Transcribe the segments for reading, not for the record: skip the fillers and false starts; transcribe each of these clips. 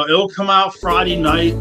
It'll come out Friday night.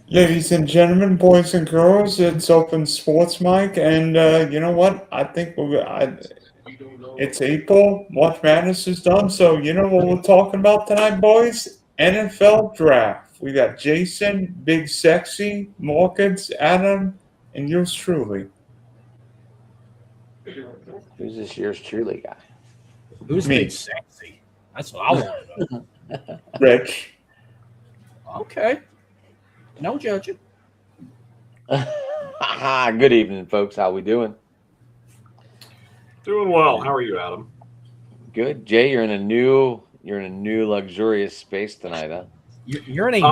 Ladies and gentlemen, boys and girls, it's Open Sports Mike, and you know what? I think it's April. March Madness is done, so you know what we're talking about tonight, boys? NFL Draft. We got Jason, Big Sexy, Morkins, Adam, and yours truly. Who's this yours truly guy? Who's Me. Big Sexy? That's what I want to know. Rich. Okay. No judging. Good evening, folks. How we doing? Doing well. How are you, Adam? Good. Jay, you're in a new luxurious space tonight, huh? You're in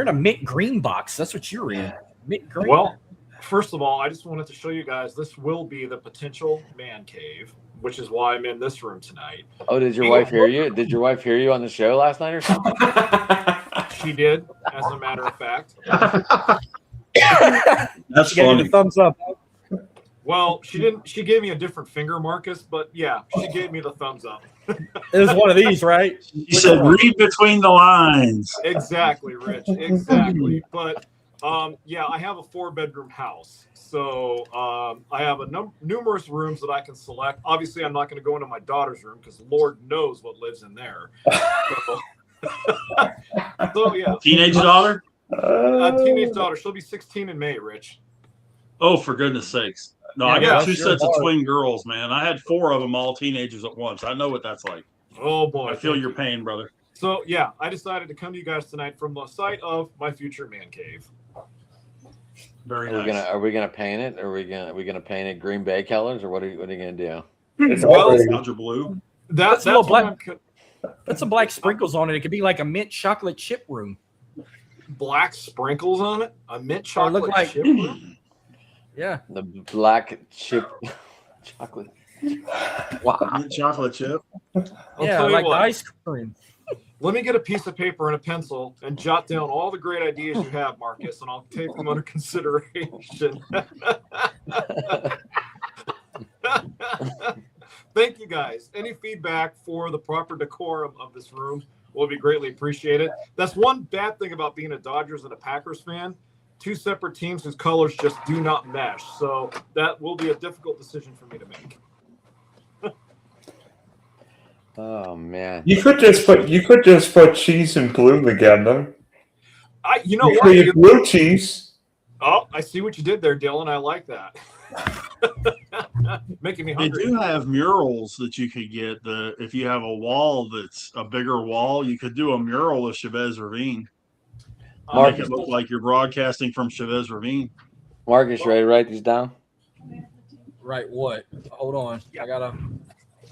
a mint green box. That's what you're in. Mint green. Well, first of all, I just wanted to show you guys this will be the potential man cave, which is why I'm in this room tonight. Oh, did your wife hear you? Did your wife hear you on the show last night or something? She did, as a matter of fact. That's she gave funny. you the thumbs up. Well, she didn't. She gave me a different finger, Marcus, but yeah, she gave me the thumbs up. It was one of these, right? He said, "Read between the lines." Exactly, Rich. Exactly. But yeah, I have a 4-bedroom house, so I have numerous rooms that I can select. Obviously, I'm not going to go into my daughter's room because Lord knows what lives in there. So yeah, Teenage daughter? teenage daughter. She'll be 16 in May, Rich. Oh, for goodness sakes! No, Yeah, I got that's 2 your sets of daughter. twin girls, man. I had 4 of them, all teenagers at once. I know what that's like. Oh boy, I feel thank your you. pain, brother. So yeah, I decided to come to you guys tonight from the site of my future man cave. Very Are nice. we gonna paint it? Are we gonna paint it Green Bay colors, or what are you gonna do? It's Well, already- Nostalgia blue. That's a little what black- Put some black sprinkles on it. It could be like a mint chocolate chip room. black sprinkles on it. A mint Or look chocolate like- chip. room? Yeah. The black chip chocolate. Wow. Chocolate chip. I'll Yeah, tell you like the what. ice cream. Let me get a piece of paper and a pencil and jot down all the great ideas you have, Marcus, and I'll take them under consideration. Thank you, guys. Any feedback for the proper decorum of this room will be greatly appreciated. That's one bad thing about being a Dodgers and a Packers fan. 2 separate teams whose colors just do not mesh. So that will be a difficult decision for me to make. Oh man. You could just put cheese and blue together. You know You what? create blue cheese. Oh, I see what you did there, Dylan. I like that. Making me They hungry. do have murals that you could get. If you have a wall that's a bigger wall, you could do a mural of Chavez Ravine. Make it look like you're broadcasting from Chavez Ravine. Marcus, ready to write these down? Right, what? Hold on.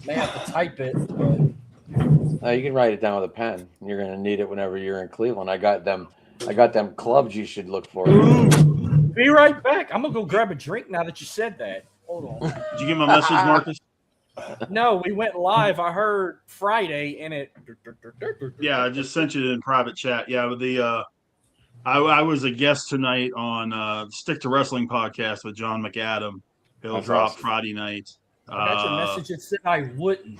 May have to type it. No, you can write it down with a pen. You're gonna need it whenever you're in Cleveland. I got them clubs you should look for. Be right back. I'm gonna go grab a drink now that you said that. Hold on. Did you get my message, Marcus? No, we went live. I heard Friday and it. Yeah, I just sent you in private chat. Yeah, with the I was a guest tonight on Stick to Wrestling podcast with John McAdam. It'll That's drop awesome. Friday night. I got your message that said I wouldn't.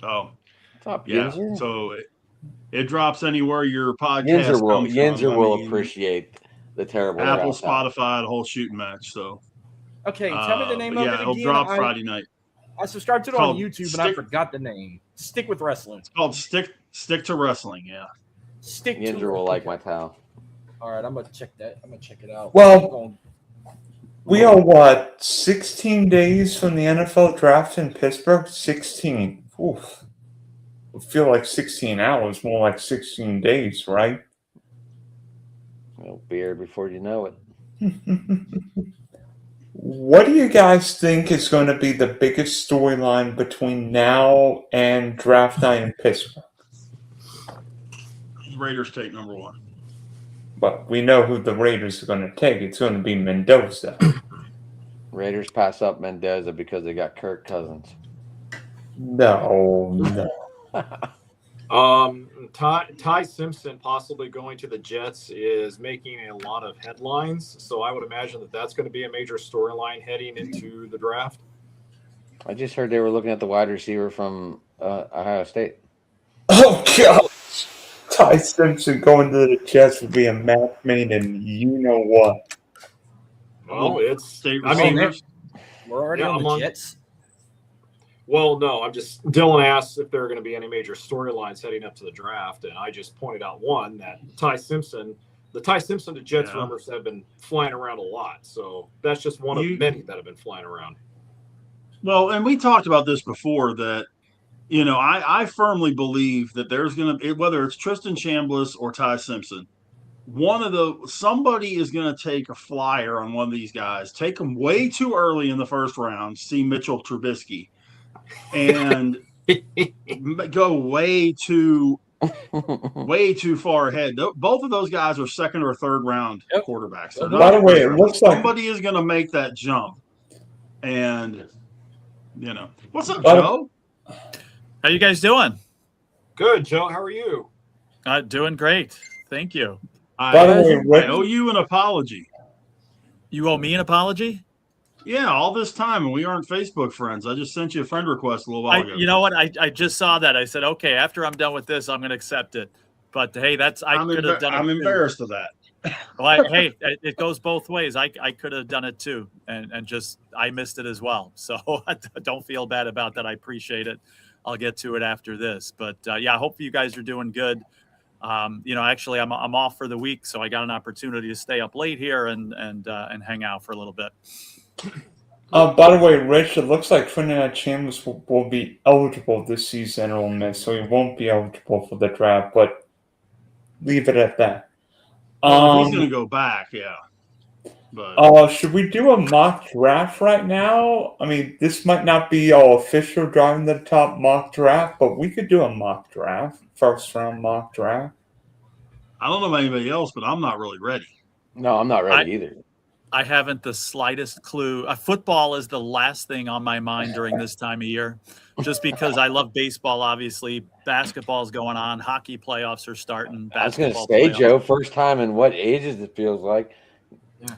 Oh, What's up, yeah. Yinzer? So it drops anywhere your podcast Yinzer comes will from. appreciate the terrible Apple, shout-out. Spotify, the whole shooting match. So Okay, tell me the name of yeah, it it'll again. drop Friday night. I subscribed to it It's on called YouTube and I Stick- forgot the name. Stick with wrestling. It's called Stick to Wrestling. Yeah. Stick to Yinzer will like my towel. All right, I'm gonna check that. I'm gonna check it out. Well- I'm going- We are what, 16 days from the NFL draft in Pittsburgh? 16. Oof. I feel like 16 hours, more like 16 days, right? It'll be here before you know it. What do you guys think is going to be the biggest storyline between now and draft night in Pittsburgh? Raiders take number 1. But we know who the Raiders are going to take. It's going to be Mendoza. Raiders pass up Mendoza because they got Kirk Cousins. No. Ty Simpson possibly going to the Jets is making a lot of headlines, so I would imagine that that's going to be a major storyline heading into the draft. I just heard they were looking at the wide receiver from Ohio State. Oh, God. Ty Simpson going to the Jets would be a match made in you-know-what. Well, it's State I mean, receivers. We're already Yeah, on I'm the on- Jets. Well, no, Dylan asked if there are going to be any major storylines heading up to the draft, and I just pointed out one, that the Ty Simpson to Jets Yeah. rumors have been flying around a lot. So that's just one of many that have been flying around. Well, and we talked about this before that, I firmly believe that there's going to be, whether it's Tristan Chambliss or Ty Simpson, somebody is going to take a flyer on one of these guys, take them way too early in the first round, see Mitchell Trubisky, and go way too far ahead. Both of those guys are second or third round Yep. quarterbacks. By They're By not the way, first it round. looks like Somebody is going to make that jump. And, what's up, By the- Joe? How you guys doing? Good, Joe. How are you? Doing great. Thank you. By the way, I Rick- owe you an apology. You owe me an apology? Yeah, all this time, and we aren't Facebook friends. I just sent you a friend request a little while ago. You know what? I just saw that. I said, okay, after I'm done with this, I'm going to accept it. But hey, I could have done it. I'm too. embarrassed of that. Well, hey, it goes both ways. I could have done it too, and just I missed it as well. So don't feel bad about that. I appreciate it. I'll get to it after this. But yeah, I hope you guys are doing good. Actually, I'm off for the week, so I got an opportunity to stay up late here and hang out for a little bit. By the way, Rich, it looks like Trinidad Chambers will be eligible this season, Ole Miss, so he won't be eligible for the draft, but leave it at that. Well, he's going to go back, yeah. But Should we do a mock draft right now? I mean, this might not be our official driving to the top mock draft, but we could do a mock draft, first round mock draft. I don't know about anybody else, but I'm not really ready. No, I'm not ready either. I haven't the slightest clue. Football is the last thing on my mind during this time of year, just because I love baseball. Obviously, basketball's going on. Hockey playoffs are starting. I was going to Basketball say, playoffs. Joe, first time in what ages it feels like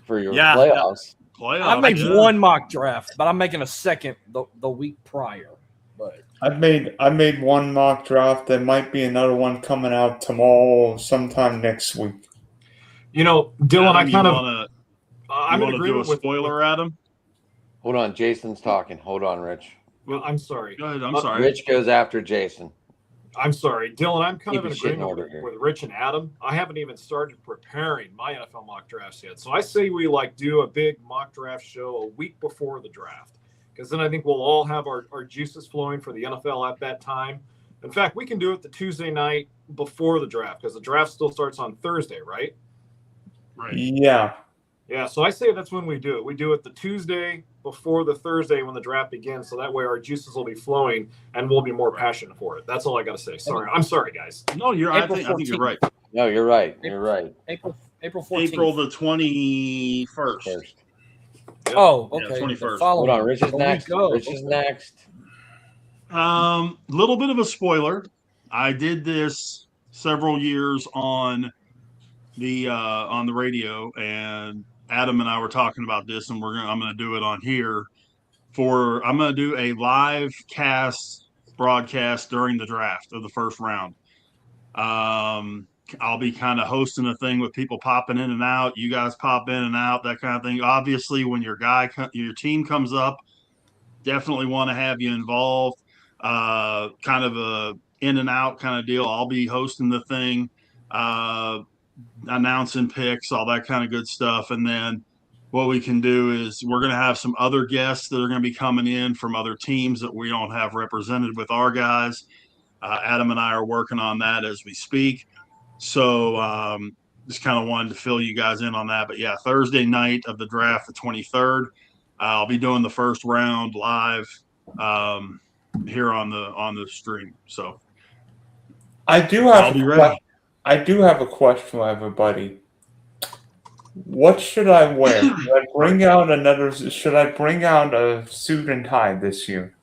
for your Yeah. playoffs. I made yeah. one mock draft, but I'm making a second the week prior. But I made one mock draft. There might be another one coming out tomorrow or sometime next week. Dylan, I kind of want I'm to in do a agreement with spoiler, Adam? Hold on, Jason's talking. Hold on, Rich. Well, I'm sorry. Go ahead. I'm sorry. Rich goes after Jason. I'm sorry, Dylan. I'm kind Keep of in your shit in agreement order here. with Rich and Adam. I haven't even started preparing my NFL mock drafts yet, so I say we do a big mock draft show a week before the draft, because then I think we'll all have our juices flowing for the NFL at that time. In fact, we can do it the Tuesday night before the draft, because the draft still starts on Thursday, right? Right. Yeah. Yeah, so I say that's when we do it. We do it the Tuesday before the Thursday when the draft begins, so that way our juices will be flowing and we'll be more passionate for it. That's all I got to say. Sorry, I'm sorry, guys. No, I April think you're right. No, you're right. You're right. April 14th. April the 21st. First. Oh, Yeah, okay. 21st. The following- Hold on, Rich is the next. week of. Rich is next. Little bit of a spoiler. I did this several years on the radio, and Adam and I were talking about this, and I'm gonna do it on here. I'm gonna do a live broadcast during the draft of the first round. I'll be kind of hosting a thing with people popping in and out. You guys pop in and out, that kind of thing. Obviously, when your team comes up, definitely want to have you involved. Kind of a in and out kind of deal. I'll be hosting the thing, announcing picks, all that kind of good stuff. And then what we can do is we're going to have some other guests that are going to be coming in from other teams that we don't have represented with our guys. Adam and I are working on that as we speak. So just kind of wanted to fill you guys in on that. But yeah, Thursday night of the draft, the 23rd. I'll be doing the first round live here on the stream. So I do I'll have be a ready. I do have a question for everybody. What should I wear? Should I bring out a suit and tie this year?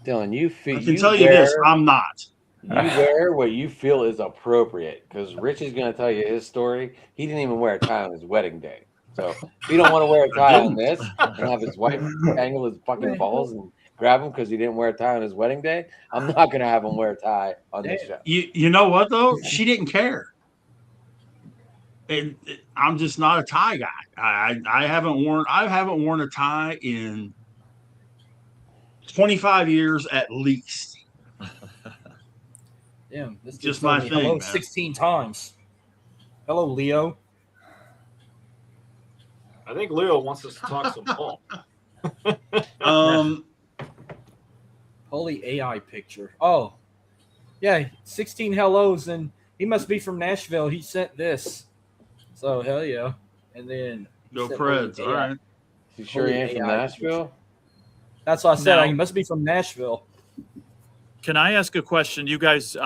Dylan, you feel I can tell you this: I'm not. You wear what you feel is appropriate, because Rich is going to tell you his story. He didn't even wear a tie on his wedding day. So if you don't want to wear a tie on this and have his wife tangle his fucking balls and grab him because he didn't wear a tie on his wedding day, I'm not going to have him wear a tie on this show. You know what though? She didn't care. I'm just not a tie guy. I haven't worn a tie in 25 years at least. Damn, this Just dude told my me thing, hello man. 16 times. Hello, Leo. I think Leo wants us to talk some ball. Holy AI picture. Oh, yeah, 16 hellos, and he must be from Nashville. He sent this. So, hell yeah. And then he Go sent Preds. holy All AI. right. You sure he ain't from AI Nashville? That's what I said. Now- He must be from Nashville. Can I ask a question? You guys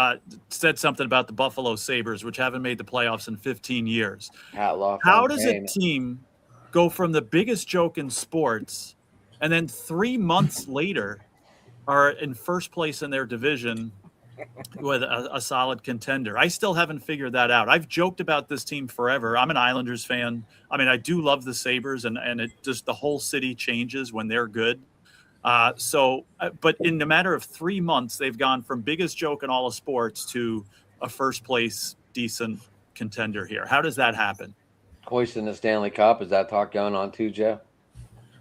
said something about the Buffalo Sabres, which haven't made the playoffs in 15 years. Hatloff. How does a team go from the biggest joke in sports and then 3 months later are in first place in their division with a solid contender? I still haven't figured that out. I've joked about this team forever. I'm an Islanders fan. I mean, I do love the Sabres, and it just the whole city changes when they're good. But in a matter of 3 months, they've gone from biggest joke in all of sports to a first place decent contender here. How does that happen? Hoisting the Stanley Cup. Is that talk going on too, Joe?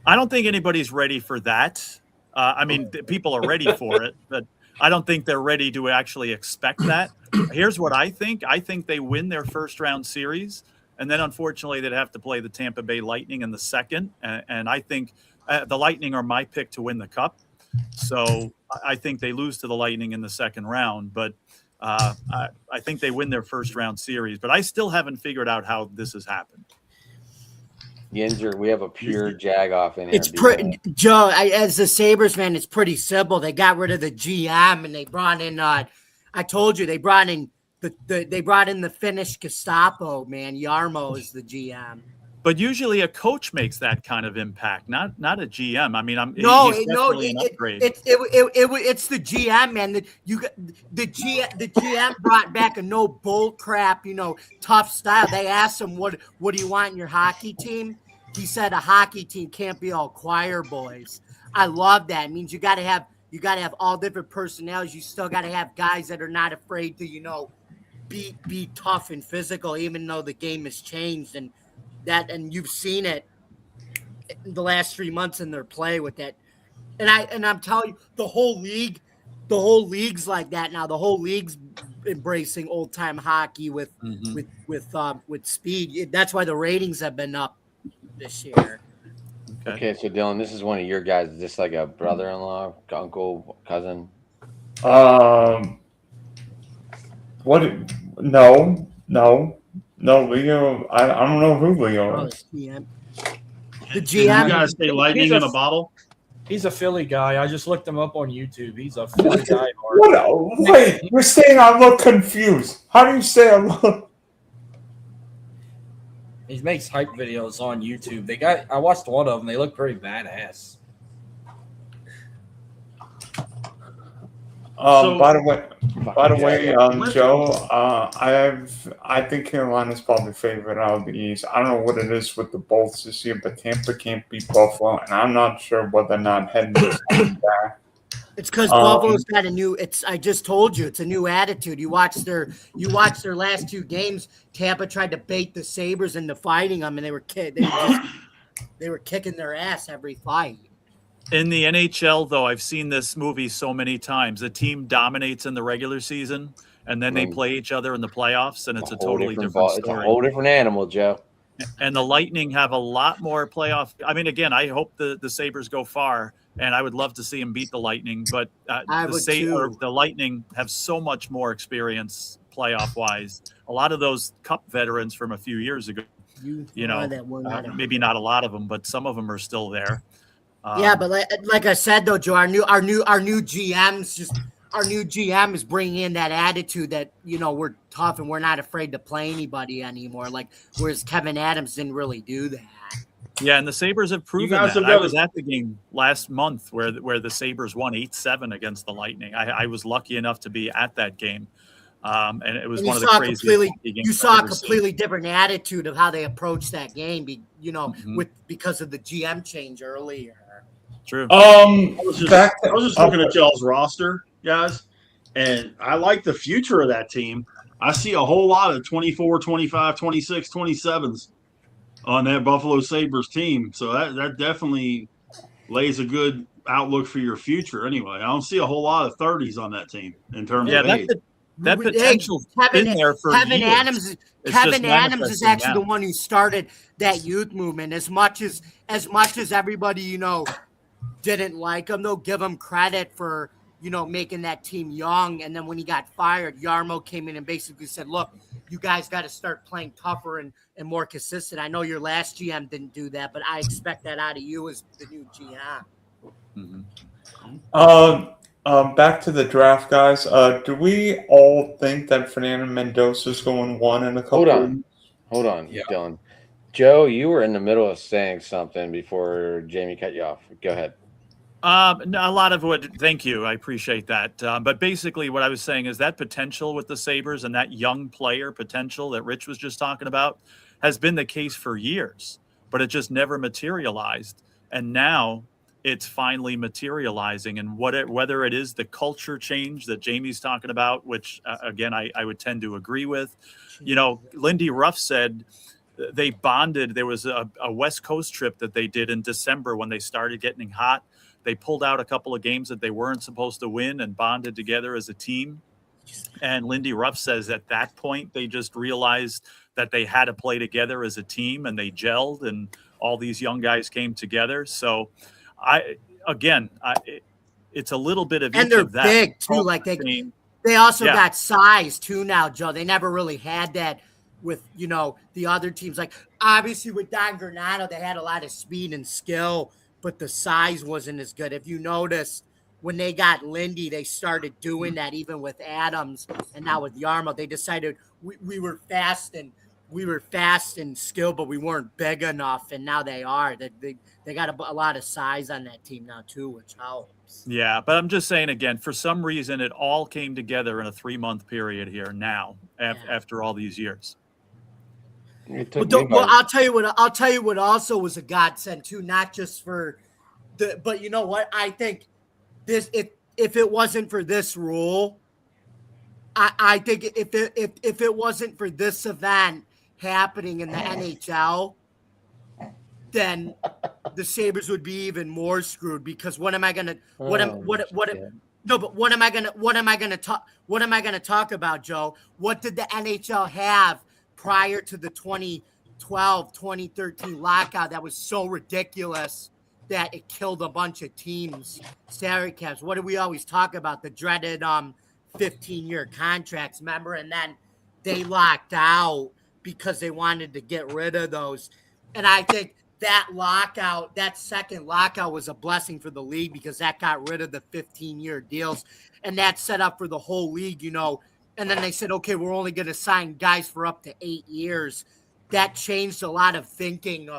I don't think anybody's ready for that. I mean, people are ready for it, but I don't think they're ready to actually expect that. Here's what I think. I think they win their first round series, and then unfortunately they'd have to play the Tampa Bay Lightning in the second. And I think the Lightning are my pick to win the Cup. So I think they lose to the Lightning in the second round, but I think they win their first round series. But I still haven't figured out how this has happened. Yinzer, we have a pure jag-off in here. It's pretty, Joe. As a Sabres fan, it's pretty simple. They got rid of the GM and they brought in. I told you they brought in the Finnish Gestapo man. Yarmo is the GM. But usually a coach makes that kind of impact, not a GM. I mean, it's the GM, man. The GM brought back a no bull crap, tough style. They asked him, what do you want in your hockey team? He said a hockey team can't be all choir boys. I love that. It means you got to have all different personalities. You still got to have guys that are not afraid to, be tough and physical, even though the game has changed and you've seen it in the last 3 months in their play with that. And I'm telling you, the whole league's like that now. The whole league's embracing old time hockey with speed. That's why the ratings have been up this year. Okay, so Dylan, this is one of your guys. Is this like a brother-in-law, uncle, cousin? No, Leo. I don't know who Leo is. The Did GM. you guys say lightning in a bottle? He's a Philly guy. I just looked him up on YouTube. He's a Philly guy. Wait, you're saying I look confused. How do you say I look? He makes hype videos on YouTube. I watched one of them. They look pretty badass. By the way, Joe, I think Carolina's probably favorite out of the East. I don't know what it is with the Bolts this year, but Tampa can't beat Buffalo, and I'm not sure whether or not heading back. It's because Buffalo's got a new. I just told you, it's a new attitude. You watch their last two games. Tampa tried to bait the Sabres into fighting them, and they were kicking their ass every fight. In the NHL, though, I've seen this movie so many times. A team dominates in the regular season, and then they play each other in the playoffs, and it's a totally different story. It's a whole different animal, Joe. And the Lightning have a lot more playoff. I mean, again, I hope the Sabres go far, and I would love to see them beat the Lightning. But the Lightning have so much more experience playoff-wise. A lot of those Cup veterans from a few years ago You know, that we're not maybe not a lot of them, but some of them are still there. Yeah, but like I said though, Joe, our new GM is bringing in that attitude that, you know, we're tough and we're not afraid to play anybody anymore. Like, whereas Kevin Adams didn't really do that. Yeah, and the Sabres have proven guys that. have I got was at the game last month where the Sabres won 8-7 against the Lightning. I was lucky enough to be at that game, and it was And one of the craziest hockey games you I've saw a ever seen. completely different attitude of how they approached that game, you know, Mhm. because of the GM change earlier. True. I was just looking at y'all's roster, guys, and I like the future of that team. I see a whole lot of 24, 25, 26, 27s on that Buffalo Sabres team. So that definitely lays a good outlook for your future anyway. I don't see a whole lot of 30s on that team in terms Yeah, of age. that potential's been there for Kevin years. Adams It's Kevin just Adams is manifesting actually now. the one who started that youth movement. As much as everybody, you know, didn't like him, they'll give him credit for, you know, making that team young. And then when he got fired, Yarmo came in and basically said, look, you guys got to start playing tougher and more consistent. I know your last GM didn't do that, but I expect that out of you as the new GM. Back to the draft, guys. Do we all think that Fernando Mendoza is going one in a couple? Hold on, Dylan. Joe, you were in the middle of saying something before Jamie cut you off. Go ahead. No, a lot of what. Thank you, I appreciate that. But basically, what I was saying is that potential with the Sabres and that young player potential that Rich was just talking about has been the case for years, but it just never materialized. And now it's finally materializing. And whether it is the culture change that Jamie's talking about, which again I would tend to agree with. You know, Lindy Ruff said they bonded. There was a West Coast trip that they did in December when they started getting hot. They pulled out a couple of games that they weren't supposed to win and bonded together as a team. And Lindy Ruff says at that point, they just realized that they had to play together as a team and they gelled and all these young guys came together. So it's a little bit of And each they're of that. big too. Like they also Yeah. got size too now, Joe. They never really had that with, you know, the other teams. Like obviously with Don Granato, they had a lot of speed and skill, but the size wasn't as good. If you noticed, when they got Lindy, they started doing that even with Adams, and now with Yarmo, they decided we were fast and skilled, but we weren't big enough, and now they are. They got a lot of size on that team now too, which helps. Yeah, but I'm just saying again, for some reason, it all came together in a 3-month period here now after all these years. Well, I'll tell you what also was a godsend too, not just for but you know what? I think this if it wasn't for this rule, I think if it wasn't for this event happening in the NHL, then the Sabres would be even more screwed because what am I gonna talk about, Joe? What did the NHL have prior to the 2012-2013 lockout that was so ridiculous that it killed a bunch of teams' salary caps? What do we always talk about? The dreaded 15-year contracts, remember? And then they locked out because they wanted to get rid of those. And I think that second lockout was a blessing for the league because that got rid of the 15-year deals. And that set up for the whole league, you know. And then they said, okay, we're only going to sign guys for up to 8 years. That changed a lot of thinking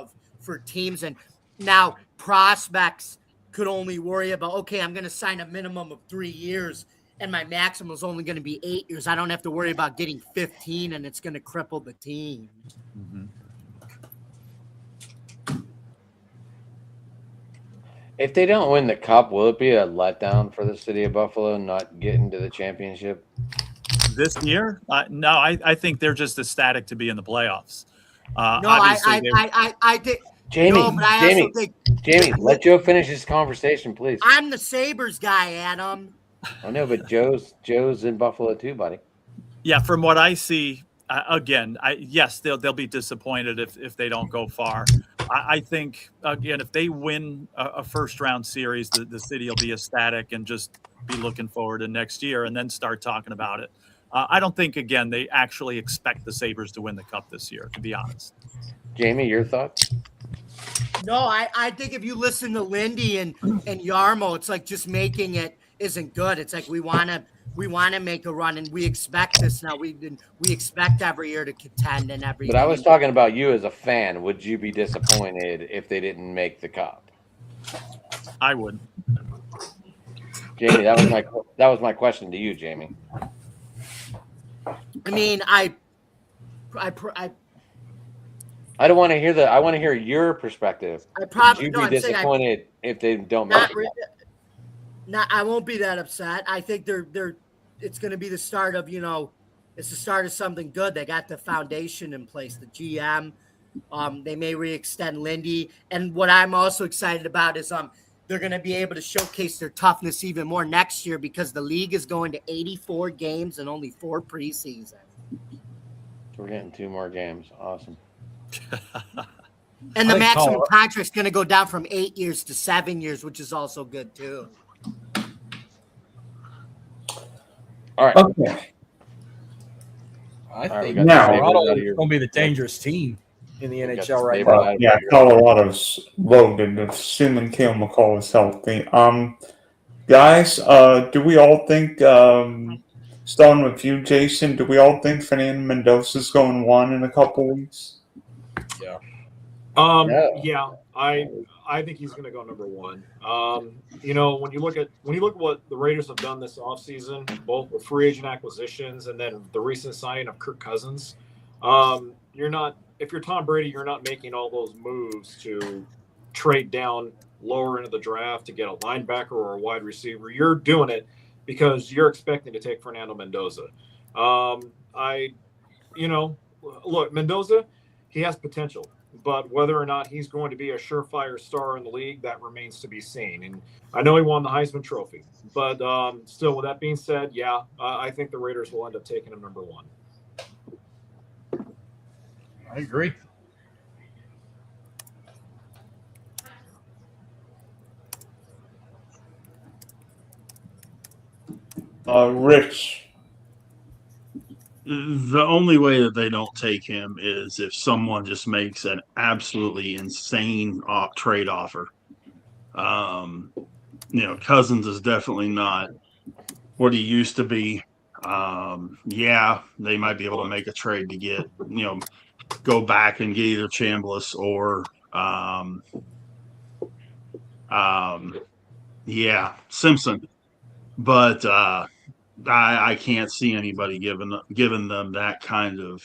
for teams. And now prospects could only worry about, okay, I'm going to sign a minimum of 3 years and my maximum is only going to be 8 years. I don't have to worry about getting 15 and it's going to cripple the team. Mm-hmm. If they don't win the cup, will it be a letdown for the city of Buffalo not getting to the championship? This year? No, I think they're just ecstatic to be in the playoffs. No, I think. Jamie, no, but I also think Jamie, let Joe finish his conversation, please. I'm the Sabres guy, Adam. I know, but Joe's in Buffalo too, buddy. Yeah, from what I see, again, yes, they'll be disappointed if they don't go far. I think, again, if they win a first-round series, the city will be ecstatic and just be looking forward to next year and then start talking about it. I don't think, again, they actually expect the Sabres to win the cup this year, to be honest. Jamie, your thoughts? No, I think if you listen to Lindy and Yarmo, it's like just making it isn't good. It's like we wanna make a run, and we expect this now. We expect every year to contend and every. But I was talking about you as a fan. Would you be disappointed if they didn't make the cup? I would. Jamie, that was my question to you, Jamie. I mean, I don't want to hear that. I want to hear your perspective. probably Would no. you be I'm saying disappointed if they don't make not, the re- cup? not. I won't be that upset. I think they're. It's going to be the start of it's the start of something good. They got the foundation in place. The GM. They may re-extend Lindy, and what I'm also excited about is they're going to be able to showcase their toughness even more next year because the league is going to 84 games and only 4 preseason. We're getting 2 more games. Awesome. And the I think maximum contract's going to go down from 8 years to 7 years, which is also good too. All right. Okay. I right, we think got the Colorado Sabres out of is here. going to be the dangerous team in the We got the NHL right Sabres now. out of Yeah, here. Colorado's loaded, assuming Cale McCall is healthy. Guys, do we all think, starting with you, Jason, do we all think Fernando Mendoza's going 1 in a couple weeks? Yeah, I think he's going to go number 1. When you look at what the Raiders have done this offseason, both with free agent acquisitions and then the recent signing of Kirk Cousins, if you're Tom Brady, you're not making all those moves to trade down lower into the draft to get a linebacker or a wide receiver. You're doing it because you're expecting to take Fernando Mendoza. Look, Mendoza, he has potential, but whether or not he's going to be a surefire star in the league, that remains to be seen. And I know he won the Heisman Trophy, but still, with that being said, I think the Raiders will end up taking him number 1. I agree. Rich. The only way that they don't take him is if someone just makes an absolutely insane trade offer. Cousins is definitely not what he used to be. They might be able to make a trade to get, go back and get either Chambliss or, Simpson. But I can't see anybody giving them that kind of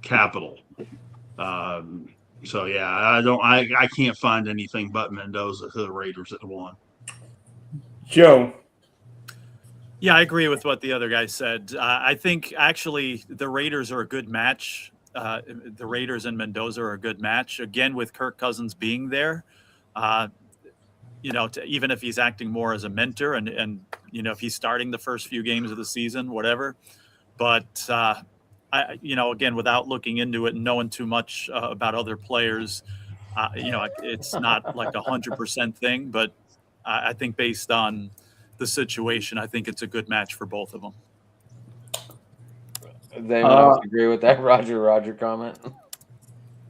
capital. I can't find anything but Mendoza to the Raiders at 1. Joe. Yeah, I agree with what the other guy said. I think actually the Raiders are a good match. The Raiders and Mendoza are a good match. Again, with Kirk Cousins being there, even if he's acting more as a mentor and if he's starting the first few games of the season, whatever. But, again, without looking into it and knowing too much about other players, it's not like 100% thing. But I think based on the situation, I think it's a good match for both of them. Does anyone else agree with that Roger comment?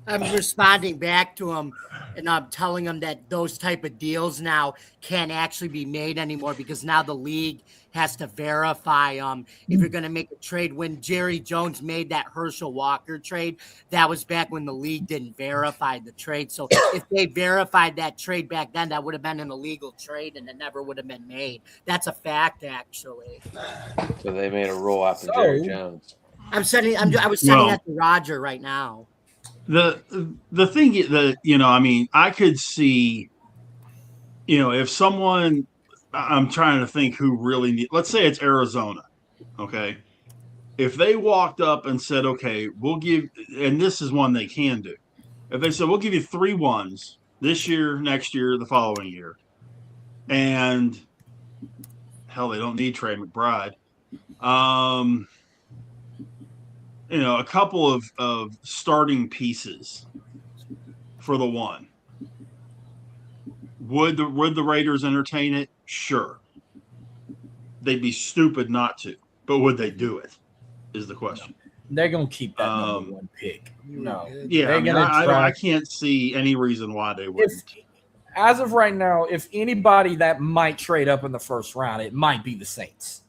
I'm responding back to him, and I'm telling him that those type of deals now can't actually be made anymore because now the league has to verify if you're going to make a trade. When Jerry Jones made that Herschel Walker trade, that was back when the league didn't verify the trade. So if they verified that trade back then, that would have been an illegal trade and it never would have been made. That's a fact, actually. So they made a rule after Jerry Jones. I was sending that to Roger right now. The thing that I could see, if someone, I'm trying to think who really let's say it's Arizona, okay, if they walked up and said, okay, we'll give, and this is one they can do, if they said we'll give you 3 1s this year, next year, the following year, and hell, they don't need Trey McBride. A couple of starting pieces for the 1. Would the Raiders entertain it? Sure. They'd be stupid not to, but would they do it? Is the question. They're gonna keep that number Um, one pick. No, Yeah, they're I mean, gonna I try. can't see any reason why they If wouldn't. as of right now, if anybody that might trade up in the first round, it might be the Saints.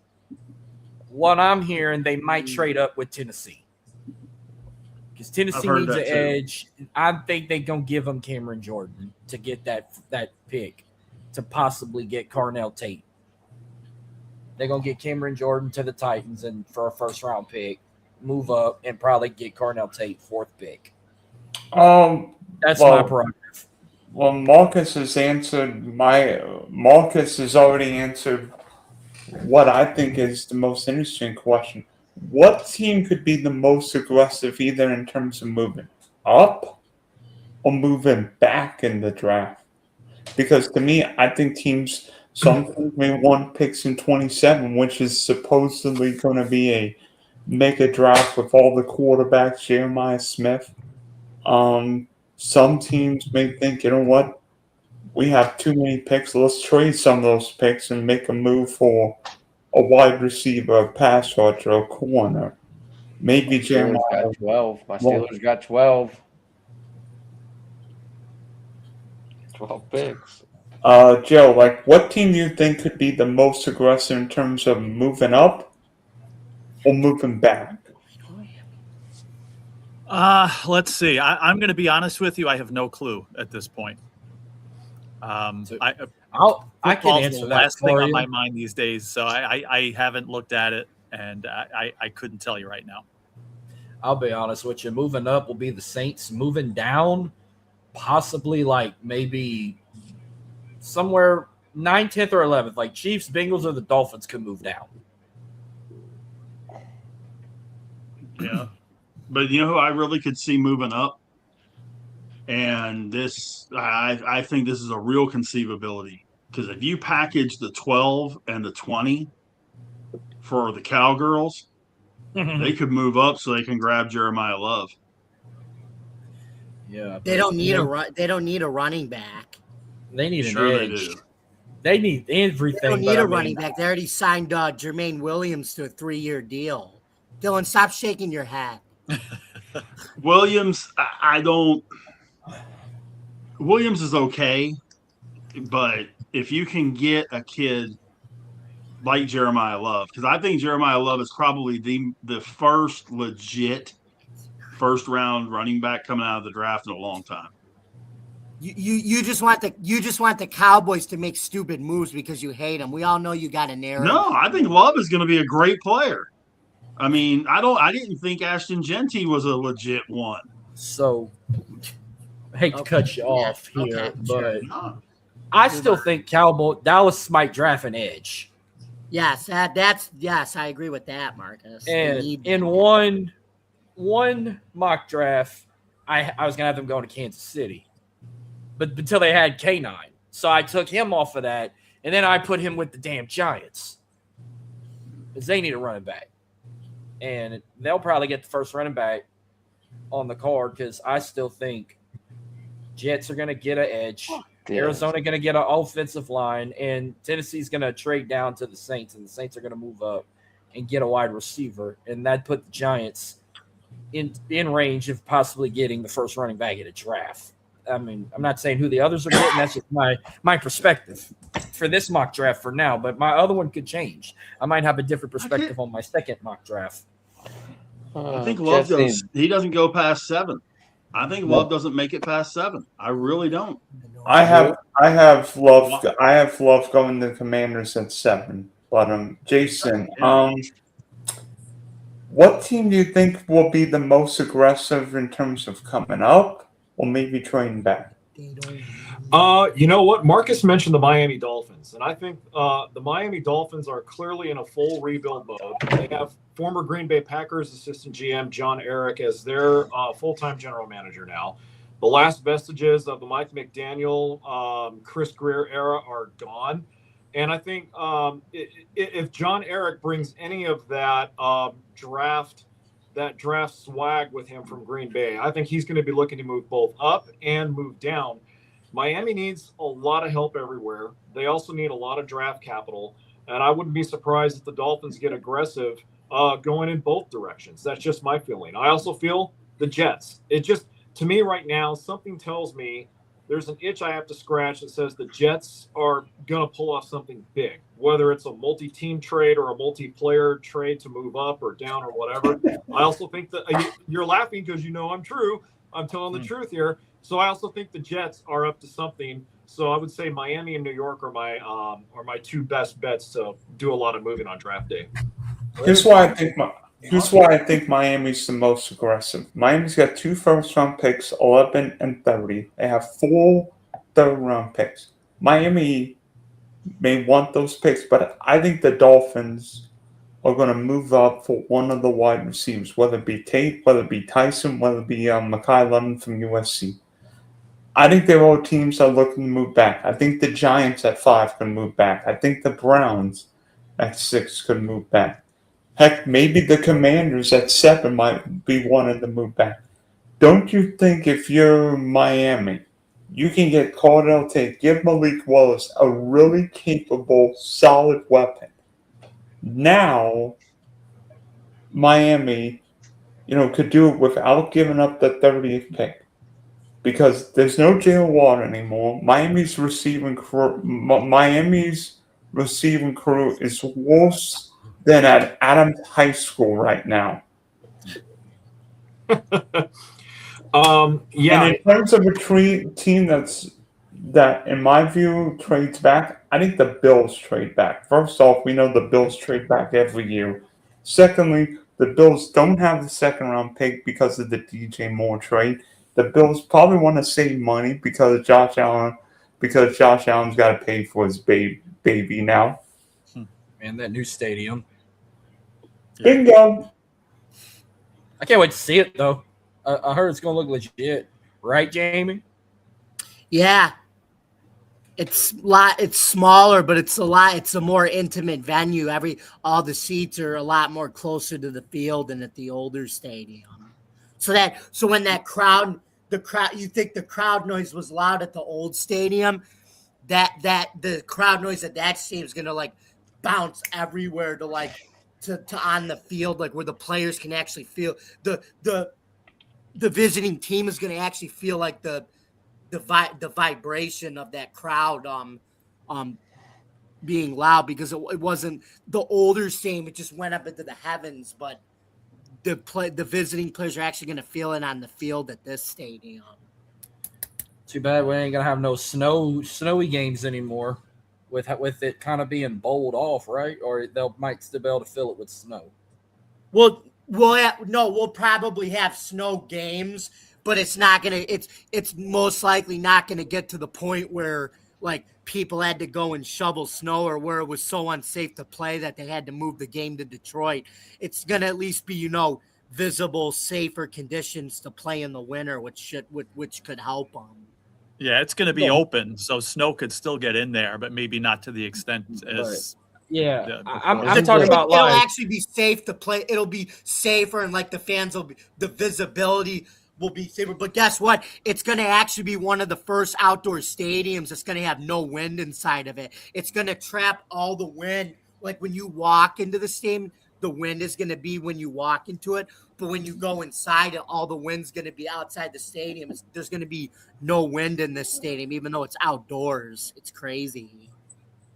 What I'm hearing, they might trade up with Tennessee because Tennessee heard needs that an too. edge. I think they're gonna give them Cameron Jordan to get that pick to possibly get Carnell Tate. They're gonna get Cameron Jordan to the Titans and for a first round pick, move up and probably get Carnell Tate 4th pick. That's my Well, prerogative. well, Marcus has already answered what I think is the most interesting question. What team could be the most aggressive either in terms of moving up or moving back in the draft? Because to me, I think some teams may want picks in 27, which is supposedly going to be a mega draft with all the quarterbacks, Jeremiah Smith. Some teams may think, you know what, we have too many picks. Let's trade some of those picks and make a move for a wide receiver, a pass rusher, a corner. Maybe Steelers Jeremiah. got 12. My Steelers got 12. 12 picks. Joe, like, what team do you think could be the most aggressive in terms of moving up or moving back? Let's see. I'm going to be honest with you. I have no clue at this point. I can Football's answer the that last thing for on you. my mind these days, so I haven't looked at it, and I couldn't tell you right now. I'll be honest with you. Moving up will be the Saints. Moving down, possibly like maybe somewhere 9th, 10th, or 11th. Like Chiefs, Bengals, or the Dolphins could move down. Yeah. But you know who I really could see moving up? And this, I think this is a real conceivability. Because if you package the 12 and the 20 for the Cowgirls, they could move up so they can grab Jeremiah Love. Yeah, They don't need They don't need a running back. They need Sure an they edge. do. They need everything. They don't need but a I mean, running back. They already signed Jermaine Williams to a 3-year deal. Dylan, stop shaking your head. Williams, I don't. Williams is okay, but if you can get a kid like Jeremiah Love, because I think Jeremiah Love is probably the first legit first round running back coming out of the draft in a long time. You just want the Cowboys to make stupid moves because you hate them. We all know you got a narrow. No, I think Love is going to be a great player. I mean, I didn't think Ashton Genty was a legit one. So, I hate to cut you off here, Okay, but No. I still think Dallas might draft an edge. Yes, yes, I agree with that, Marcus. They And need in that. one mock draft, I was gonna have them going to Kansas City, but until they had K9, so I took him off of that, and then I put him with the damn Giants because they need a running back, and they'll probably get the first running back on the card because I still think Jets are gonna get an edge. Arizona going to get an offensive line, and Tennessee's going to trade down to the Saints, and the Saints are going to move up and get a wide receiver, and that put the Giants in range of possibly getting the first running back at a draft. I mean, I'm not saying who the others are getting. That's just my perspective for this mock draft for now, but my other one could change. I might have a different perspective on my second mock draft. I think Love he doesn't go past 7. I think Love doesn't make it past 7. I really don't. I have Love going to Commanders at 7. But Jason, what team do you think will be the most aggressive in terms of coming up or maybe trading back? You know what? Marcus mentioned the Miami Dolphins, and I think the Miami Dolphins are clearly in a full rebuild mode. They have former Green Bay Packers assistant GM John Eric as their full-time general manager now. The last vestiges of the Mike McDaniel, Chris Greer era are gone. And I think if John Eric brings any of that draft swag with him from Green Bay, I think he's going to be looking to move both up and move down. Miami needs a lot of help everywhere. They also need a lot of draft capital. And I wouldn't be surprised if the Dolphins get aggressive going in both directions. That's just my feeling. I also feel the Jets. It just, to me right now, something tells me there's an itch I have to scratch that says the Jets are going to pull off something big, whether it's a multi-team trade or a multiplayer trade to move up or down or whatever. I also think that you're laughing because you know I'm true. I'm telling the truth here. So I also think the Jets are up to something. So I would say Miami and New York are my two best bets to do a lot of moving on draft day. Here's why I think Miami's the most aggressive. Miami's got 2 first-round picks, 11 and 30. They have 4 third-round picks. Miami may want those picks, but I think the Dolphins are going to move up for one of the wide receivers, whether it be Tate, whether it be Tyson, whether it be Mekhi London from USC. I think they're all teams that are looking to move back. I think the Giants at 5 can move back. I think the Browns at 6 could move back. Heck, maybe the Commanders at 7 might be wanting to move back. Don't you think if you're Miami, you can get Cordell Tate, give Malik Willis a really capable, solid weapon? Now, Miami, could do it without giving up the 30th pick. Because there's no Jalen Waddle anymore. Miami's receiving crew is worse than at Adams High School right now. Yeah. And in terms of a team that, in my view, trades back, I think the Bills trade back. First off, we know the Bills trade back every year. Secondly, the Bills don't have the second-round pick because of the DJ Moore trade. The Bills probably want to save money because Josh Allen's got to pay for his baby now. Man, that new stadium. Bingo. I can't wait to see it, though. I heard it's going to look legit. Right, Jamie? Yeah. It's smaller, but it's a more intimate venue. All the seats are a lot more closer to the field than at the older stadium. So when the crowd, you think the crowd noise was loud at the old stadium, that the crowd noise at that stadium is gonna bounce everywhere to on the field, where the players can actually feel the visiting team is gonna actually feel like the vibration of that crowd being loud, because it wasn't the older stadium, it just went up into the heavens, but the visiting players are actually going to feel it on the field at this stadium. Too bad we ain't going to have no snowy games anymore with it kind of being bowled off, right? Or might still be able to fill it with snow. We'll probably have snow games, but it's most likely not going to get to the point where people had to go and shovel snow, or where it was so unsafe to play that they had to move the game to Detroit. It's going to at least be, visible, safer conditions to play in the winter, which could help them. Yeah, it's going to be open, so snow could still get in there, but maybe not to the extent as. Yeah, I'm talking about it'll actually be safe to play. It'll be safer, and the fans the visibility will be safer. But guess what? It's going to actually be one of the first outdoor stadiums that's going to have no wind inside of it. It's going to trap all the wind. When you walk into the stadium, the wind is going to be when you walk into it. But when you go inside it, all the wind's going to be outside the stadium. There's going to be no wind in this stadium, even though it's outdoors. It's crazy.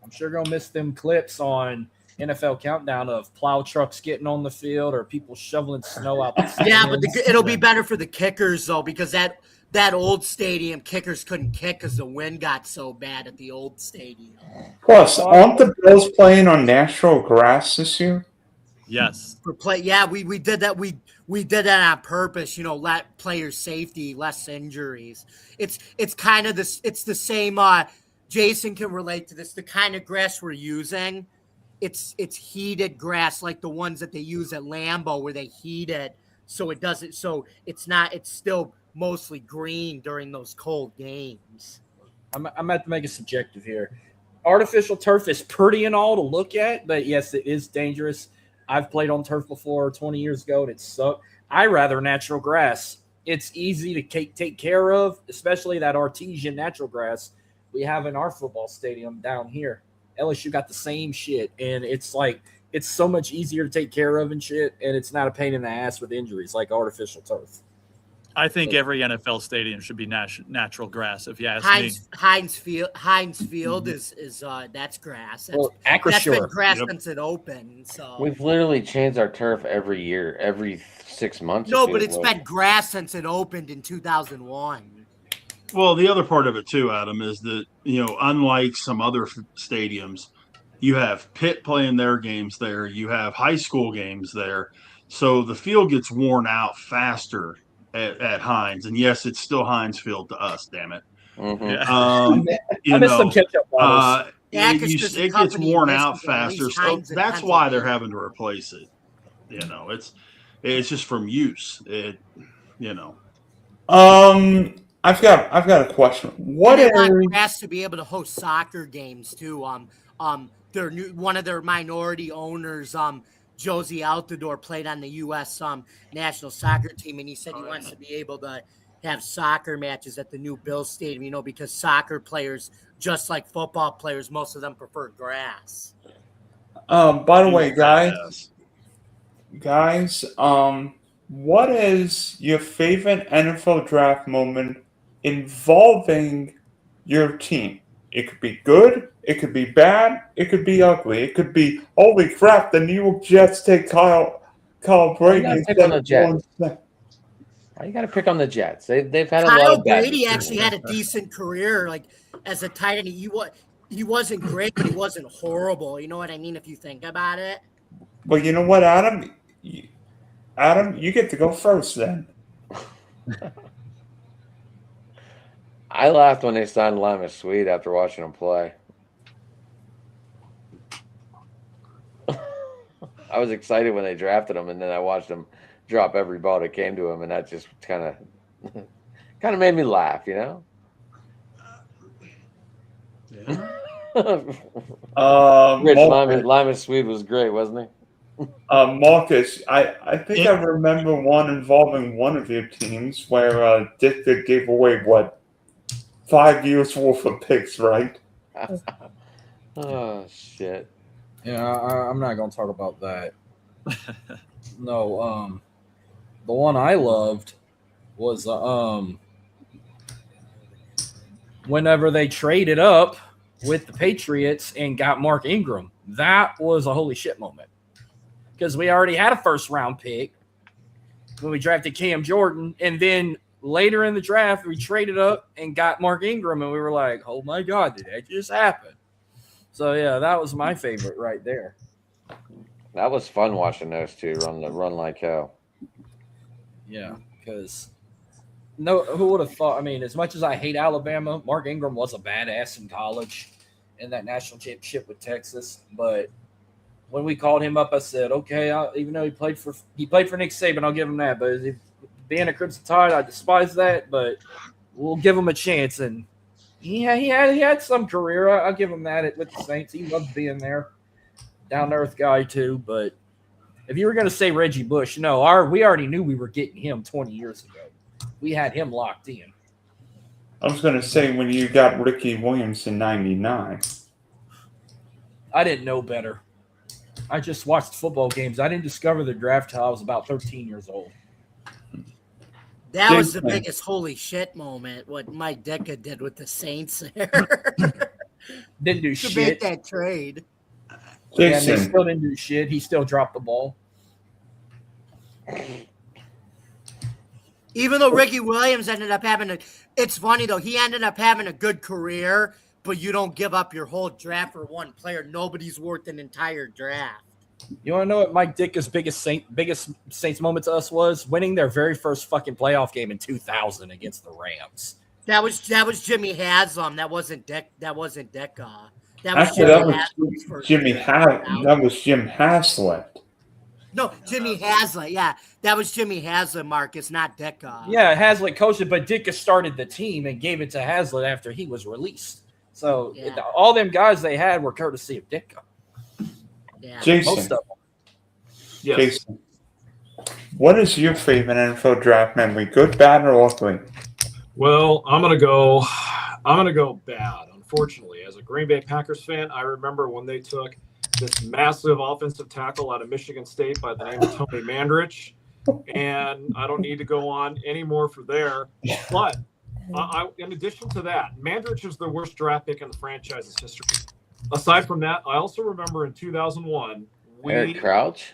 I'm sure going to miss them clips on NFL Countdown of plow trucks getting on the field or people shoveling snow out the stadium. Yeah, but it'll be better for the kickers, though, because that old stadium, kickers couldn't kick because the wind got so bad at the old stadium. Plus, aren't the Bills playing on natural grass this year? Yes. We did that. We did that on purpose. Let players safety, less injuries. It's kind of it's the same. Jason can relate to this. The kind of grass we're using. It's heated grass, like the ones that they use at Lambeau, where they heat it so it doesn't. So it's still mostly green during those cold games. I'm about to make a subjective here. Artificial turf is pretty and all to look at, but yes, it is dangerous. I've played on turf before 20 years ago, and it sucked. I rather natural grass. It's easy to take care of, especially that artesian natural grass we have in our football stadium down here. LSU got the same shit, and it's it's so much easier to take care of and shit, and it's not a pain in the ass with injuries like artificial turf. I think every NFL stadium should be natural grass. If you ask me, Heinz Field is that's grass. That's, Well, that's been Acrisure. grass Yep. since it opened. So We've literally changed our turf every year, every 6 months. no, it but feels it's like. been grass since it opened in 2001. Well, the other part of it too, Adam, is that, unlike some other stadiums, you have Pitt playing their games there, you have high school games there, so the field gets worn out faster at Heinz. And yes, it's still Heinz Field to us, damn it. Mhm. yeah. Um, I miss some ketchup bottles. Yeah, 'cause it there's a gets company worn in out Michigan, at faster, least so Heinz in that's why they're Pennsylvania. having to replace it. It's just from use. I've got a question. What And they want is grass to be able to host soccer games too. One of their minority owners, Josie Altidore, played on the U.S. National soccer team, and he said he wants to be able to have soccer matches at the new Bills Stadium. Because soccer players, just like football players, most of them prefer grass. by the way, Badass. guys, what is your favorite NFL draft moment involving your team? It could be good, it could be bad, it could be ugly, it could be holy crap, the New York Jets take Kyle Brady gotta pick instead on the of Jets. Jordan. Why you got to pick on the Jets? They've had a lot Kyle of bad Brady decisions. actually had a decent career, like as a tight end. He wasn't great, but he wasn't horrible. You know what I mean? If you think about it. But you know what, Adam? Adam, you get to go first then. I laughed when they signed Lima Sweet after watching him play. I was excited when they drafted him, and then I watched him drop every ball that came to him, and that just kind of made me laugh, Yeah. Rich Marcus, Lima Sweet was great, wasn't he? Marcus, I think I remember one involving one of your teams where Ditka gave away, 5 years worth of picks, right? Oh shit! Yeah, I'm not gonna talk about that. No, the one I loved was whenever they traded up with the Patriots and got Mark Ingram. That was a holy shit moment because we already had a first round pick when we drafted Cam Jordan, and then later in the draft we traded up and got Mark Ingram, and we were like, "Oh my god, did that just happen?" So yeah, that was my favorite right there. That was fun watching those two run like hell. Yeah, because who would have thought? I mean, as much as I hate Alabama, Mark Ingram was a badass in college in that national championship with Texas. But when we called him up, I said, okay, even though he played for Nick Saban, I'll give him that. But being a Crimson Tide, I despise that. But we'll give him a chance. And he had some career. I'll give him that with the Saints. He loved being there. Down to earth guy too. But if you were going to say Reggie Bush, no, we already knew we were getting him 20 years ago. We had him locked in. I was going to say when you got Ricky Williams in '99. I didn't know better. I just watched football games. I didn't discover the draft till I was about 13 years old. That was the biggest holy shit moment. What Mike Ditka did with the Saints there Didn't do to make shit. that trade. Yeah, and they Jason, still didn't do shit. He still dropped the ball. Even though Ricky Williams ended up it's funny though, he ended up having a good career, but you don't give up your whole draft for one player. Nobody's worth an entire draft. You want to know what Mike Ditka's biggest Saints moment to us was? Winning their very first fucking playoff game in 2000 against the Rams. That was Jimmy Haslam. That wasn't Ditka. That was actually, Haslam's first Jimmy draft. that was Jim Haslett. No, Jimmy Haslam. Yeah, that was Jimmy Haslam, Marcus, not Ditka. Yeah, Haslett coached it, but Ditka started the team and gave it to Haslett after he was released. So Yeah. all them guys they had were courtesy of Ditka. Yeah. Most Jason, of them. Yes. Jason, what is your favorite NFL draft memory? Good, bad, or ugly? Well, I'm gonna go bad. Unfortunately, as a Green Bay Packers fan, I remember when they took this massive offensive tackle out of Michigan State by the name of Tony Mandrich. And I don't need to go on anymore for there. But in addition to that, Mandrich is the worst draft pick in the franchise's history. Aside from that, I also remember in 2001, Eric Crouch?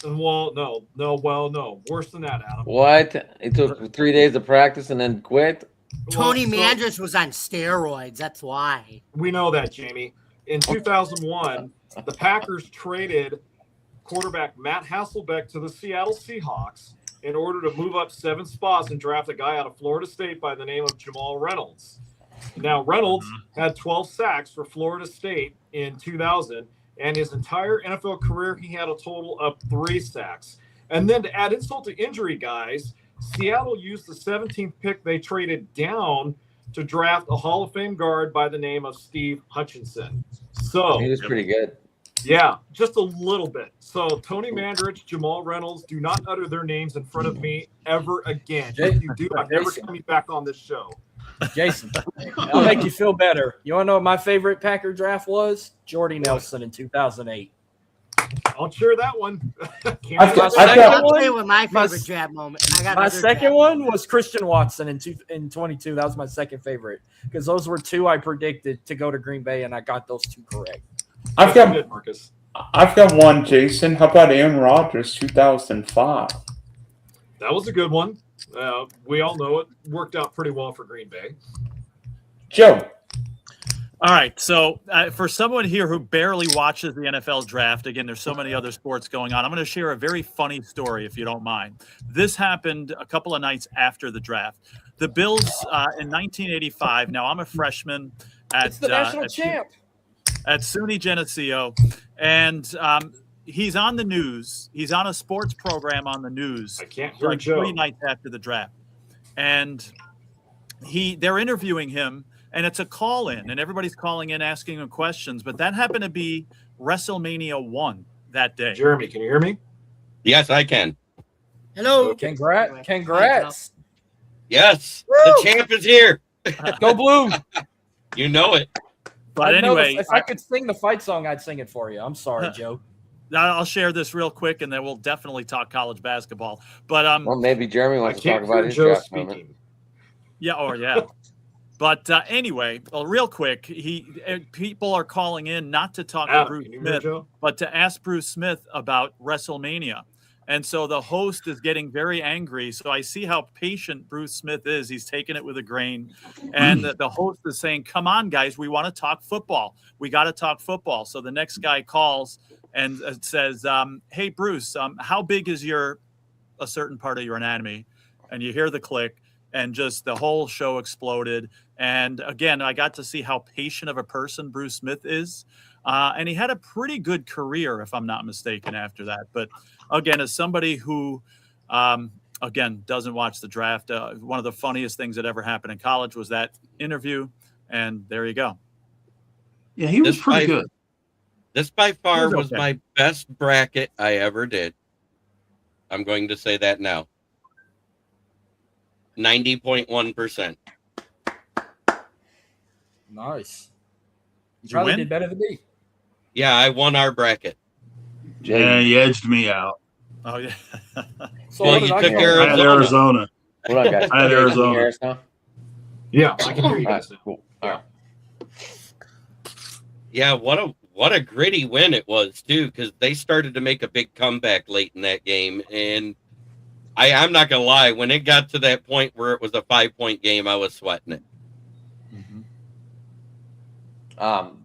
no, worse than that, Adam. What? He took 3 days of practice and then quit? Tony Mandrich was on steroids. That's why. We know that, Jamie. In 2001, the Packers traded quarterback Matt Hasselbeck to the Seattle Seahawks in order to move up 7 spots and draft a guy out of Florida State by the name of Jamal Reynolds. Now, Reynolds had 12 sacks for Florida State in 2000, and his entire NFL career, he had a total of 3 sacks. And then to add insult to injury, guys, Seattle used the 17th pick they traded down to draft a Hall of Fame guard by the name of Steve Hutchinson. So He was pretty good. yeah, just a little bit. So Tony Mandrich, Jamal Reynolds, do not utter their names in front of me ever again. If you do, I'm never coming back on this show. Jason, I'll make you feel better. You want to know what my favorite Packer draft was? Jordy Nelson in 2008. I'll share that one. I've got- I'll tell you what my favorite draft moment. I got My another second draft. one was Christian Watson in 22. That was my second favorite because those were 2 I predicted to go to Green Bay, and I got those 2 correct. I've got Good, Marcus. one, Jason. How about Aaron Rodgers, 2005? That was a good one. We all know it worked out pretty well for Green Bay. Joe. All right. So for someone here who barely watches the NFL draft, again, there's so many other sports going on. I'm going to share a very funny story, if you don't mind. This happened a couple of nights after the draft. The Bills in 1985. Now, I'm a freshman at It's the national champ. at SUNY Geneseo, and he's on the news. He's on a sports program on the news. I can't hear Like Joe. 3 nights after the draft, and they're interviewing him. And it's a call in, and everybody's calling in asking him questions. But that happened to be WrestleMania 1 that day. Jeremy, can you hear me? Yes, I can. Hello. Congrats. Yes, Woo! the champ is here. Go Blue. You know it. But I know anyway, if I could sing the fight song, I'd sing it for you. I'm sorry, Joe. I'll share this real quick, and then we'll definitely talk college basketball. But Well, maybe Jeremy I wants to talk can't about hear his Joe draft moment. speaking. yeah. But anyway, real quick, people are calling in not to talk to Adam, Bruce can you hear Smith, Joe? but to ask Bruce Smith about WrestleMania. And so the host is getting very angry. So I see how patient Bruce Smith is. He's taking it with a grain. And the host is saying, come on, guys, we want to talk football. We got to talk football. So the next guy calls and says, hey, Bruce, how big is a certain part of your anatomy? And you hear the click, and just the whole show exploded. And again, I got to see how patient of a person Bruce Smith is. And he had a pretty good career, if I'm not mistaken, after that. But again, as somebody who, again, doesn't watch the draft, one of the funniest things that ever happened in college was that interview. And there you go. Yeah, he was This pretty by- good. This by far He's was okay. my best bracket I ever did. I'm going to say that now. 90.1%. Nice. You Did you probably win? did better than me. Yeah, I won our bracket. Yeah, he edged me out. Oh, yeah. So Well, what did you I took go? care I had Arizona. Hold on, guys. I had Can you Arizona. hear us now? Yeah, I can hear you All right, guys now. cool. All right. Yeah, what a gritty win it was too, because they started to make a big comeback late in that game, and I'm not gonna lie, when it got to that point where it was a 5-point game, I was sweating it.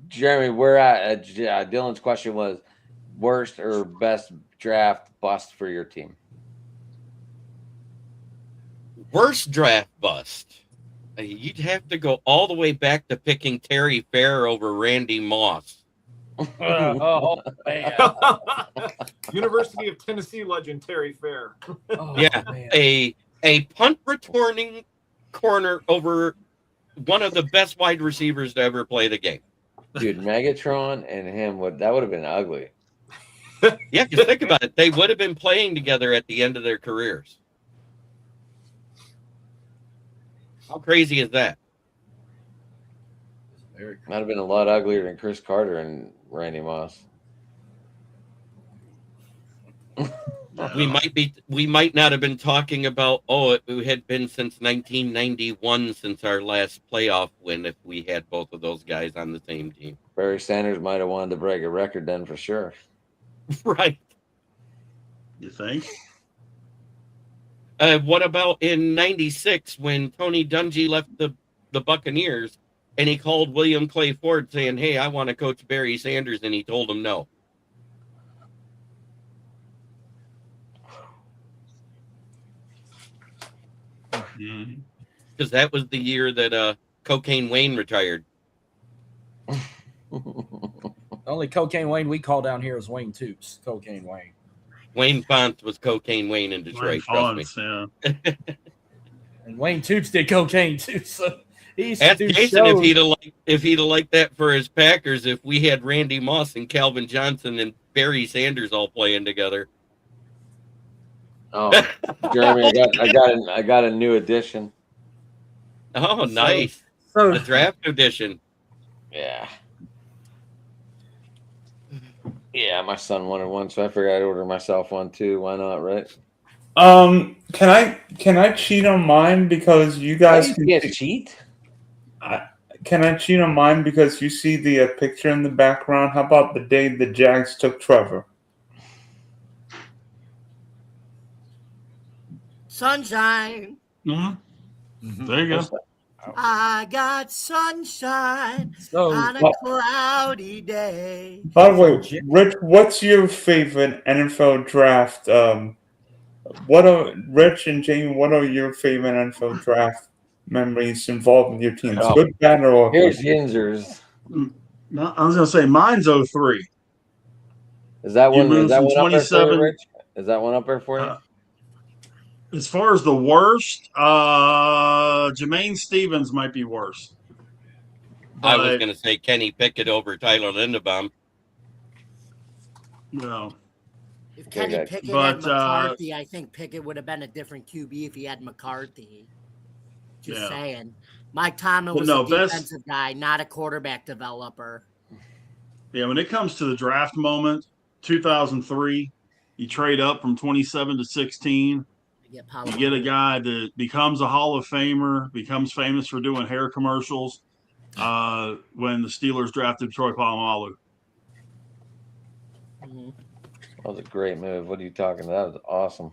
Jeremy, we're at Dylan's question was worst or best draft bust for your team. Worst draft bust. You'd have to go all the way back to picking Terry Fair over Randy Moss. Oh, man. University of Tennessee legend Terry Fair. Oh, Yeah, man. a punt returning corner over one of the best wide receivers to ever play the game. Dude, Megatron and him that would have been ugly. Yeah, because think about it. They would have been playing together at the end of their careers. How crazy is that? Might have been a lot uglier than Chris Carter and Randy Moss. We might not have been talking about, it had been since 1991 since our last playoff win if we had both of those guys on the same team. Barry Sanders might have wanted to break a record then for sure. Right. You think? What about in 96 when Tony Dungy left the Buccaneers and he called William Clay Ford saying, hey, I want to coach Barry Sanders, and he told him no. Because that was the year that Cocaine Wayne retired. The only Cocaine Wayne we call down here is Wayne Toops. Cocaine Wayne. Wayne Fonts was Cocaine Wayne in Detroit. Trust me. Yeah. And Wayne Toops did cocaine too. So he used Ask to do Jason shows. if he'd have liked that for his Packers if we had Randy Moss and Calvin Johnson and Barry Sanders all playing together. Oh, Jeremy, I got a new edition. Oh, nice. So The draft edition. Yeah. Yeah, my son wanted one, so I figured I'd order myself one too. Why not, right? Can I cheat on mine because you guys You can can't cheat. Can I cheat on mine because you see the picture in the background? How about the day the Jags took Trevor? Sunshine. Mm-hmm. There you go. I got sunshine So on a cloudy day. By the way, Rich, what's your favorite NFL draft? Rich and Jamie? What are your favorite NFL draft memories involved with your teams? Oh. Good, bad, or ugly? Here's Yinzer's. No, I was gonna say mine's 03. Is that You one? moved Is that from one up there for 27 you, Rich? Is that one up there for you? As far as the worst, Jermaine Stevens might be worse. I was But, going to say Kenny Pickett over Tyler Linderbaum. no. If Kenny Okay. Pickett But, had McCarthy, I think Pickett would have been a different QB if he had McCarthy. Just Yeah. saying. Mike Tomlin But was no, a best- defensive guy, not a quarterback developer. Yeah, when it comes to the draft moment, 2003, you trade up from 27 to 16. You get a guy that becomes a Hall of Famer, becomes famous for doing hair commercials. When the Steelers drafted Troy Polamalu. Mhm. That was a great move. What are you talking about? That was awesome.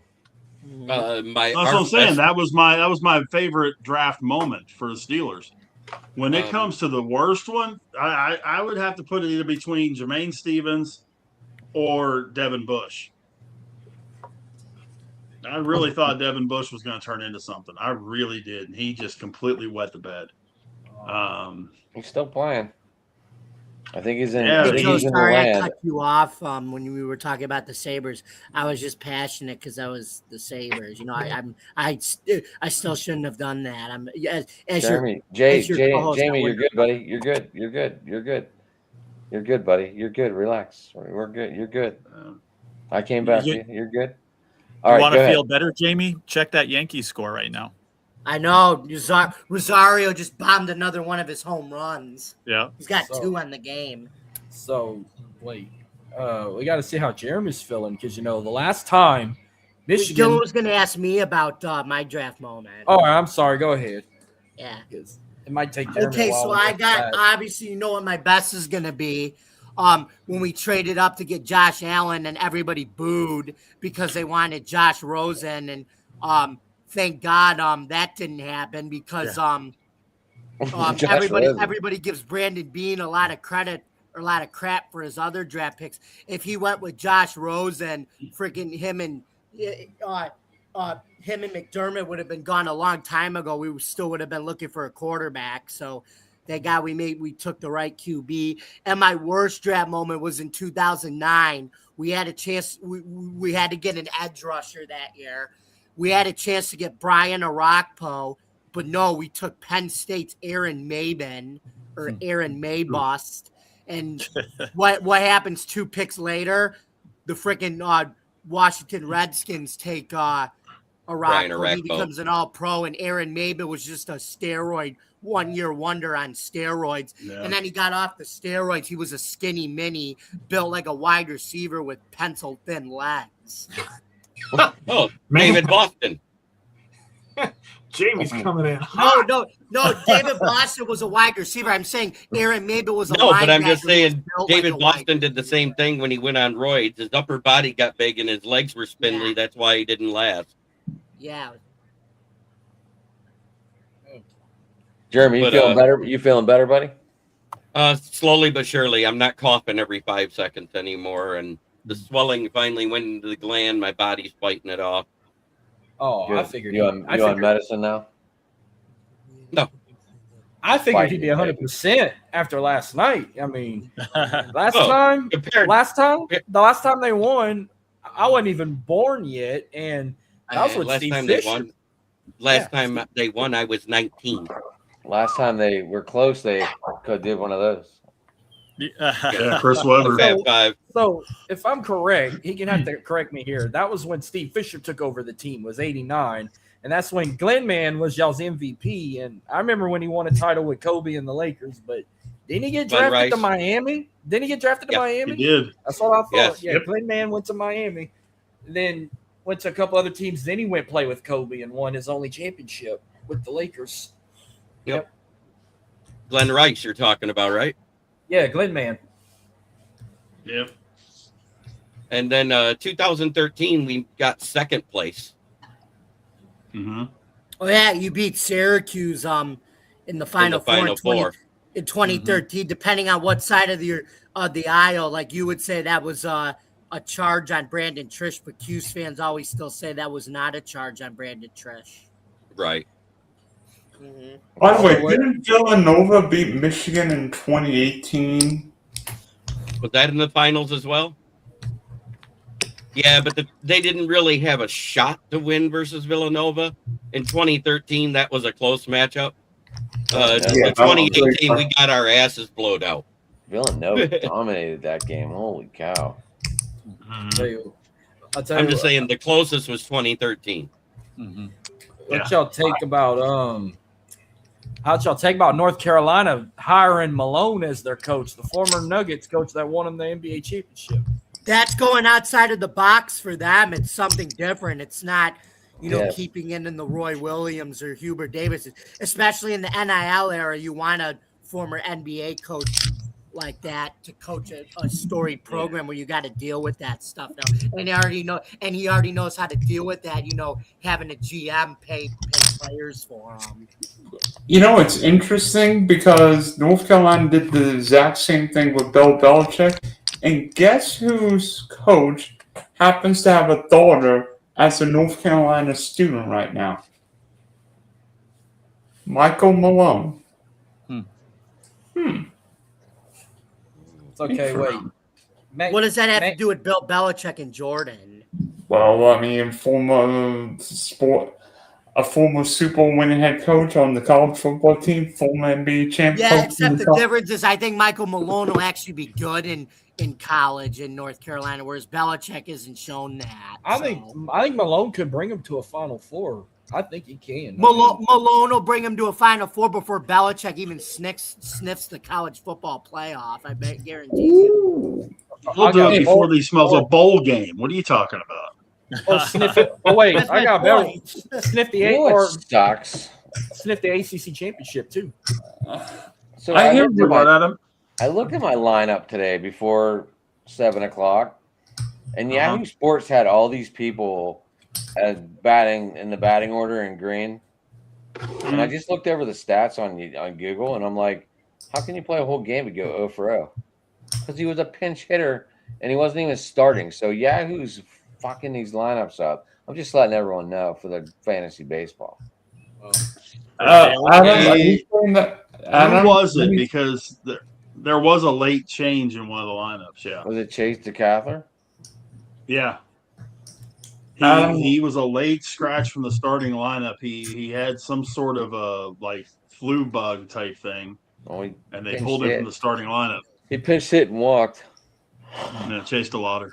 Mhm. That's what I'm saying. That was my favorite draft moment for the Steelers. When it comes to the worst one, I would have to put it either between Jermaine Stevens or Devin Bush. I really thought Devin Bush was going to turn into something. I really did. And he just completely wet the bed. He's still playing. I think he's in. Yeah. I think Joe, he's in the sorry I land. cut you off when we were talking about the Sabres. I was just passionate because I was the Sabres. You know, I still shouldn't have done that. I'm as Jeremy, as your co-host, I Jamie, you're would- good, buddy. You're good. You're good. You're good. You're good, buddy. You're good. Relax. We're good. You're good. I came back. You- You're good. All You right, want go to ahead. feel better, Jamie? Check that Yankee score right now. I know Rosario just bombed another one of his home runs. Yeah. He's got So- 2 on the game. So wait, we got to see how Jeremy's feeling because the last time Michigan. Dylan was going to ask me about my draft moment. Oh, I'm sorry. Go ahead. Yeah. Because it might take Jeremy Okay, a while so to I get got that. obviously what my best is going to be. When we traded up to get Josh Allen and everybody booed because they wanted Josh Rosen, and thank God that didn't happen because Josh Rosen. everybody gives Brandon Bean a lot of credit or a lot of crap for his other draft picks. If he went with Josh Rosen, freaking him and McDermott would have been gone a long time ago. We still would have been looking for a quarterback. So that guy we took the right QB. And my worst draft moment was in 2009. We had a chance. We had to get an edge rusher that year. We had a chance to get Brian Arakpo, but no, we took Penn State's Aaron Maybin or Aaron Maybust. And what happens 2 picks later? The freaking Washington Redskins take Brian Arakpo. He Arakpo. becomes an all-pro, and Aaron Maybin was just a steroid, 1-year wonder on steroids. Yeah. And then he got off the steroids. He was a skinny mini, built like a wide receiver with pencil-thin legs. Oh, Man. David Boston. Jamie's coming in. No. David Boston was a wide receiver. I'm saying Aaron Mabel was a No, but I'm linebacker just who was saying built like David a wide- Boston did the same thing when he went on roids. His upper body got big and his legs were spindly. Yeah. That's why he didn't last. Yeah. Jeremy, you But, feeling better? You feeling better, buddy? Slowly but surely. I'm not coughing every 5 seconds anymore, and the swelling finally went into the gland. My body's fighting it off. Oh, I Good. figured. You on medicine now? I figured Fighting he'd be it, 100% after last night. I mean, last Oh, time, compared, the last time they won, I wasn't even born yet, and that was with last Steve time Fisher. they won. Last time they won, I was 19. Last time they were close, they could did one of those. Yeah, Chris Webber. Fab Five. So if I'm correct, he can have to correct me here. That was when Steve Fisher took over the team, was 89. And that's when Glenn Mann was y'all's MVP. And I remember when he won a title with Kobe and the Lakers, but didn't he get Glenn drafted to Rice. Miami? Didn't he get drafted to Yeah, Miami? He did. That's what I thought. Yes. Yeah, Yep. Glenn Mann went to Miami. Then went to a couple other teams. Then he went play with Kobe and won his only championship with the Lakers. Glenn Rice, you're talking about, right? Yeah, Glenn Mann. Yep. And then 2013, we got second place. Mm-hmm. Oh yeah, you beat Syracuse in the Final Final Four. in 2013. Depending on what side of the aisle, like you would say that was a charge on Brandon Trish, but Cuse fans always still say that was not a charge on Brandon Trish. Right. By the way, didn't Villanova beat Michigan in 2018? Was that in the finals as well? Yeah, but they didn't really have a shot to win versus Villanova. In 2013, that was a close matchup. Yeah, In 2018, we got our asses blowed out. Villanova dominated that game. Holy cow! I'll tell you I'm just what, saying the closest was 2013. what y'all take about how'd y'all take about North Carolina hiring Malone as their coach, the former Nuggets coach that won them the NBA championship? That's going outside of the box for them. It's something different. It's not, Yeah. keeping in the Roy Williams or Hubert Davis, especially in the NIL era. You want a former NBA coach like that to coach a storied program where you got to deal with that stuff now. And he already knows how to deal with that. Having a GM pay players for him. It's interesting because North Carolina did the exact same thing with Bill Belichick. And guess whose coach happens to have a daughter as a North Carolina student right now? Michael Malone. It's okay, wait. What does that have to do with Bill Belichick and Jordan? Well, I mean, a former Super Bowl winning head coach on the college football team, former NBA champion. Yeah, except the difference is I think Michael Malone will actually be good in college in North Carolina, whereas Belichick isn't shown that. I think Malone could bring him to a Final Four. I think he can. Malone will bring him to a Final Four before Belichick even sniffs the college football playoff. I bet, guarantee you. We'll do it before he smells a bowl game. What are you talking about? Oh, sniff it. Oh, wait. That's I my got better. point. Sniff the You know what sucks? sniff the ACC championship, too. So I hear looked you at my- about Adam. I looked at my lineup today before 7:00, and Yahoo Sports had all these people as batting in the batting order in green. And I just looked over the stats on Google, and I'm like, how can you play a whole game and go 0 for 0? Because he was a pinch hitter, and he wasn't even starting. So Yahoo's fucking these lineups up. I'm just letting everyone know for the fantasy baseball. Adam, are you saying that? Adam, Who was it? Because there was a late change in one of the lineups. Yeah. Was it Chase DeCathler? Yeah. Adam- He was a late scratch from the starting lineup. He had some sort of a flu bug type thing, Oh, and they Pinch pulled him hit. from the starting lineup. he pinch hit and walked. And then chased a lotter.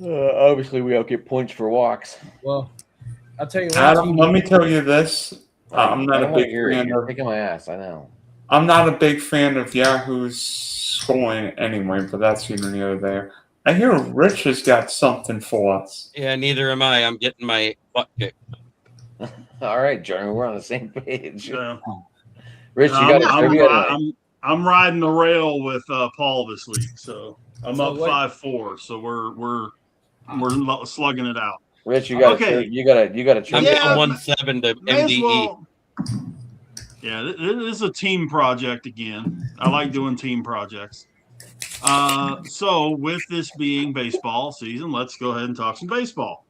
Obviously, we don't get points for walks. Well, I'll tell you what. Adam, let me tell you this. I'm I not a don't want to big hear it. fan You're of. kicking my ass. I know. I'm not a big fan of Yahoo's scoring anyway, but that's either here or there. I hear Rich has got something for us. Yeah, neither am I. I'm getting my butt kicked. All right, Jeremy, we're on the same page. So, Rich, you got a trivia tonight. I'm riding the rail with Paul this week, so I'm So up what- 5-4. So we're slugging it out. Rich, you got Okay. you got a I'm trivia. Yeah, down 1-7 to May as MDE. well. Yeah, this is a team project again. I like doing team projects. So with this being baseball season, let's go ahead and talk some baseball.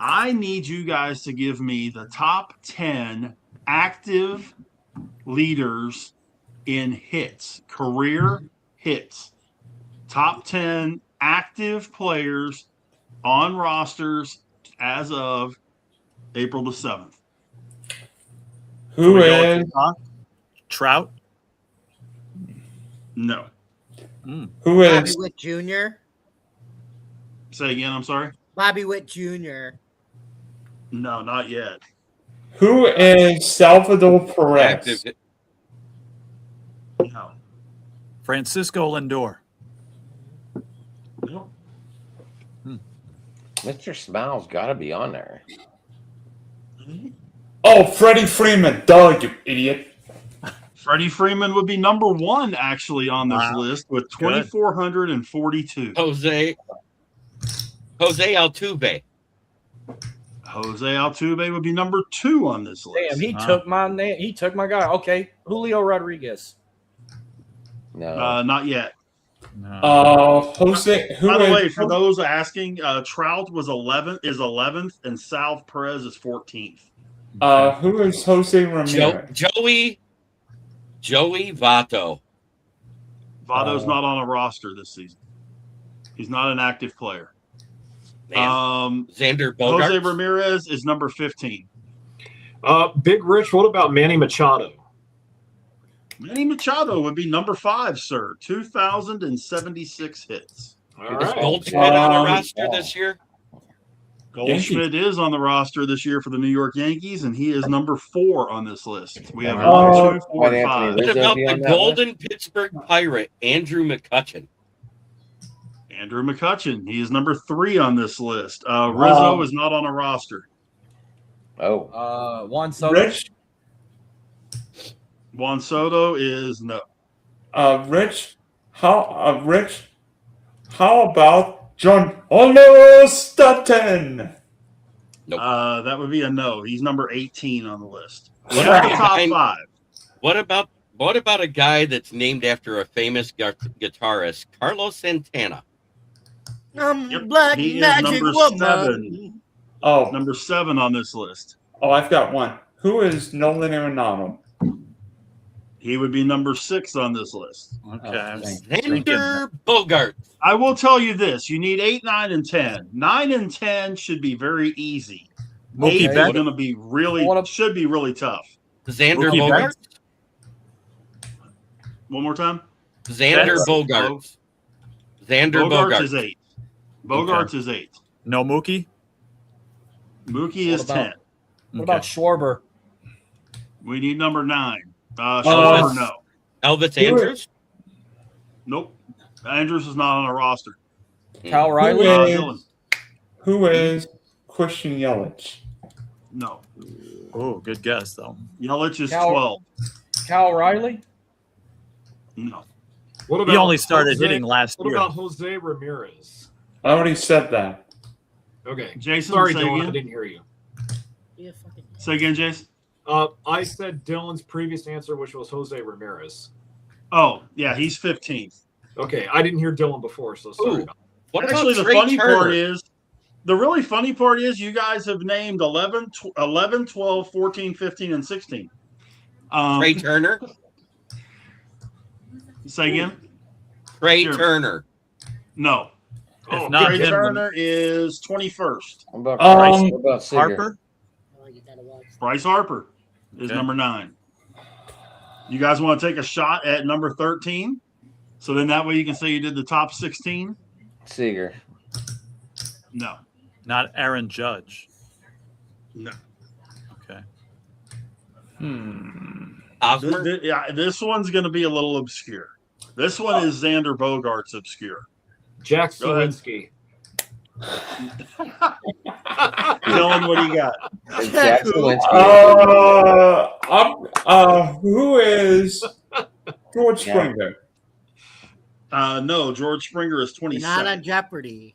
I need you guys to give me the top 10 active leaders in hits, career hits. Top 10 active players on rosters as of April the 7th. Who We go with is Trout. No. who Bobby is Witt Jr. Say again, I'm sorry. Bobby Witt Jr. No, not yet. who is Salvador Perez? Active. No. Francisco Lindor. No. Mr. Smiles got to be on there. Oh, Freddie Freeman. Duh, you idiot. Freddie Freeman would be number 1 actually on this Wow. list with Good. 2,442. Jose Altuve. Jose Altuve would be number 2 on this list. Damn, he Wow. took my name. He took my guy. Okay, Julio Rodriguez. No. Not yet. No. Jose. Who By the is- way, for those asking, Trout was 11th, and Sal Perez is 14th. who is Jose Ramirez? Joey Votto. Votto's not on a roster this season. He's not an active player. Man, Xander Jose Bogaerts. Ramirez is number 15. Big Rich, what about Manny Machado? Manny Machado would be number 5, sir. 2,076 hits. All Is right. Goldschmidt on Um, the roster this year? Goldschmidt is on the roster this year for the New York Yankees, and he is number 4 on this list. We have Oh, 1, 2, 4, What and Anthony 5. What Rizzo about be the on that Golden Pittsburgh Pirate, Andrew McCutchen? Andrew McCutchen, he is number 3 on this list. Rizzo Wow. is not on a roster. Oh, Juan Soto. Rich? Juan Soto is no. Rich? Rich? How about John Oliver Stanton? Nope. That would be a no. He's number 18 on the list. We have the top 5. What about a guy that's named after a famous guitarist, Carlos Santana? Yep, Black he is Magic number Woman. 7. Oh, Number 7 on this list. I've got one. Who is Nolan Arenado? He would be number 6 on this list. Okay. I was thank thinking Xander Bogart. I will tell you this: you need 8, 9, and 10. 9 and 10 should be very easy. Mookie 8 is Betts. going to be should be really tough. Xander Mookie Bogart. One more time. Xander Betts. Bogart. Xander Bogarts Bogart. is 8. Bogarts is 8. No Mookie. Mookie is about- 10. What about Schwarber? We need number 9. Schwarber, no. Elvis Who- Andrews. Nope. Andrews is not on a roster. Cal Riley? Who Dylan. Who is Christian Yelich? No. Oh, good guess though. Yelich is Cal- 12. Cal Riley? No. What He only started hitting last What year. about Jose Ramirez? I already said that. Okay. Jason, Sorry, say Dylan, again. I didn't hear you. Say again, Jason. I said Dylan's previous answer, which was Jose Ramirez. Oh, yeah, he's 15th. Okay, I didn't hear Dylan before, so sorry. Ooh. about What Actually, about the Trey funny Turner? part is, the really funny part is you guys have named 11, 12, 14, 15, and 16. Trey Turner. Say again? Trey Sure. Turner. No. If not Trey him, Turner is 21st. what about Um, what about Seager? Harper. Bryce Harper is Okay. number 9. You guys want to take a shot at number 13? So then that way you can say you did the top 16? Seager. No. Not Aaron Judge. No. Okay. Osmer. Yeah, this one's going to be a little obscure. This one is Xander Bogarts obscure. Jack Go ahead. Sawinski. Dylan, what do you got? Jack Lewinsky. Who is George Yeah. Springer? No, George Springer is You're 27. not on Jeopardy.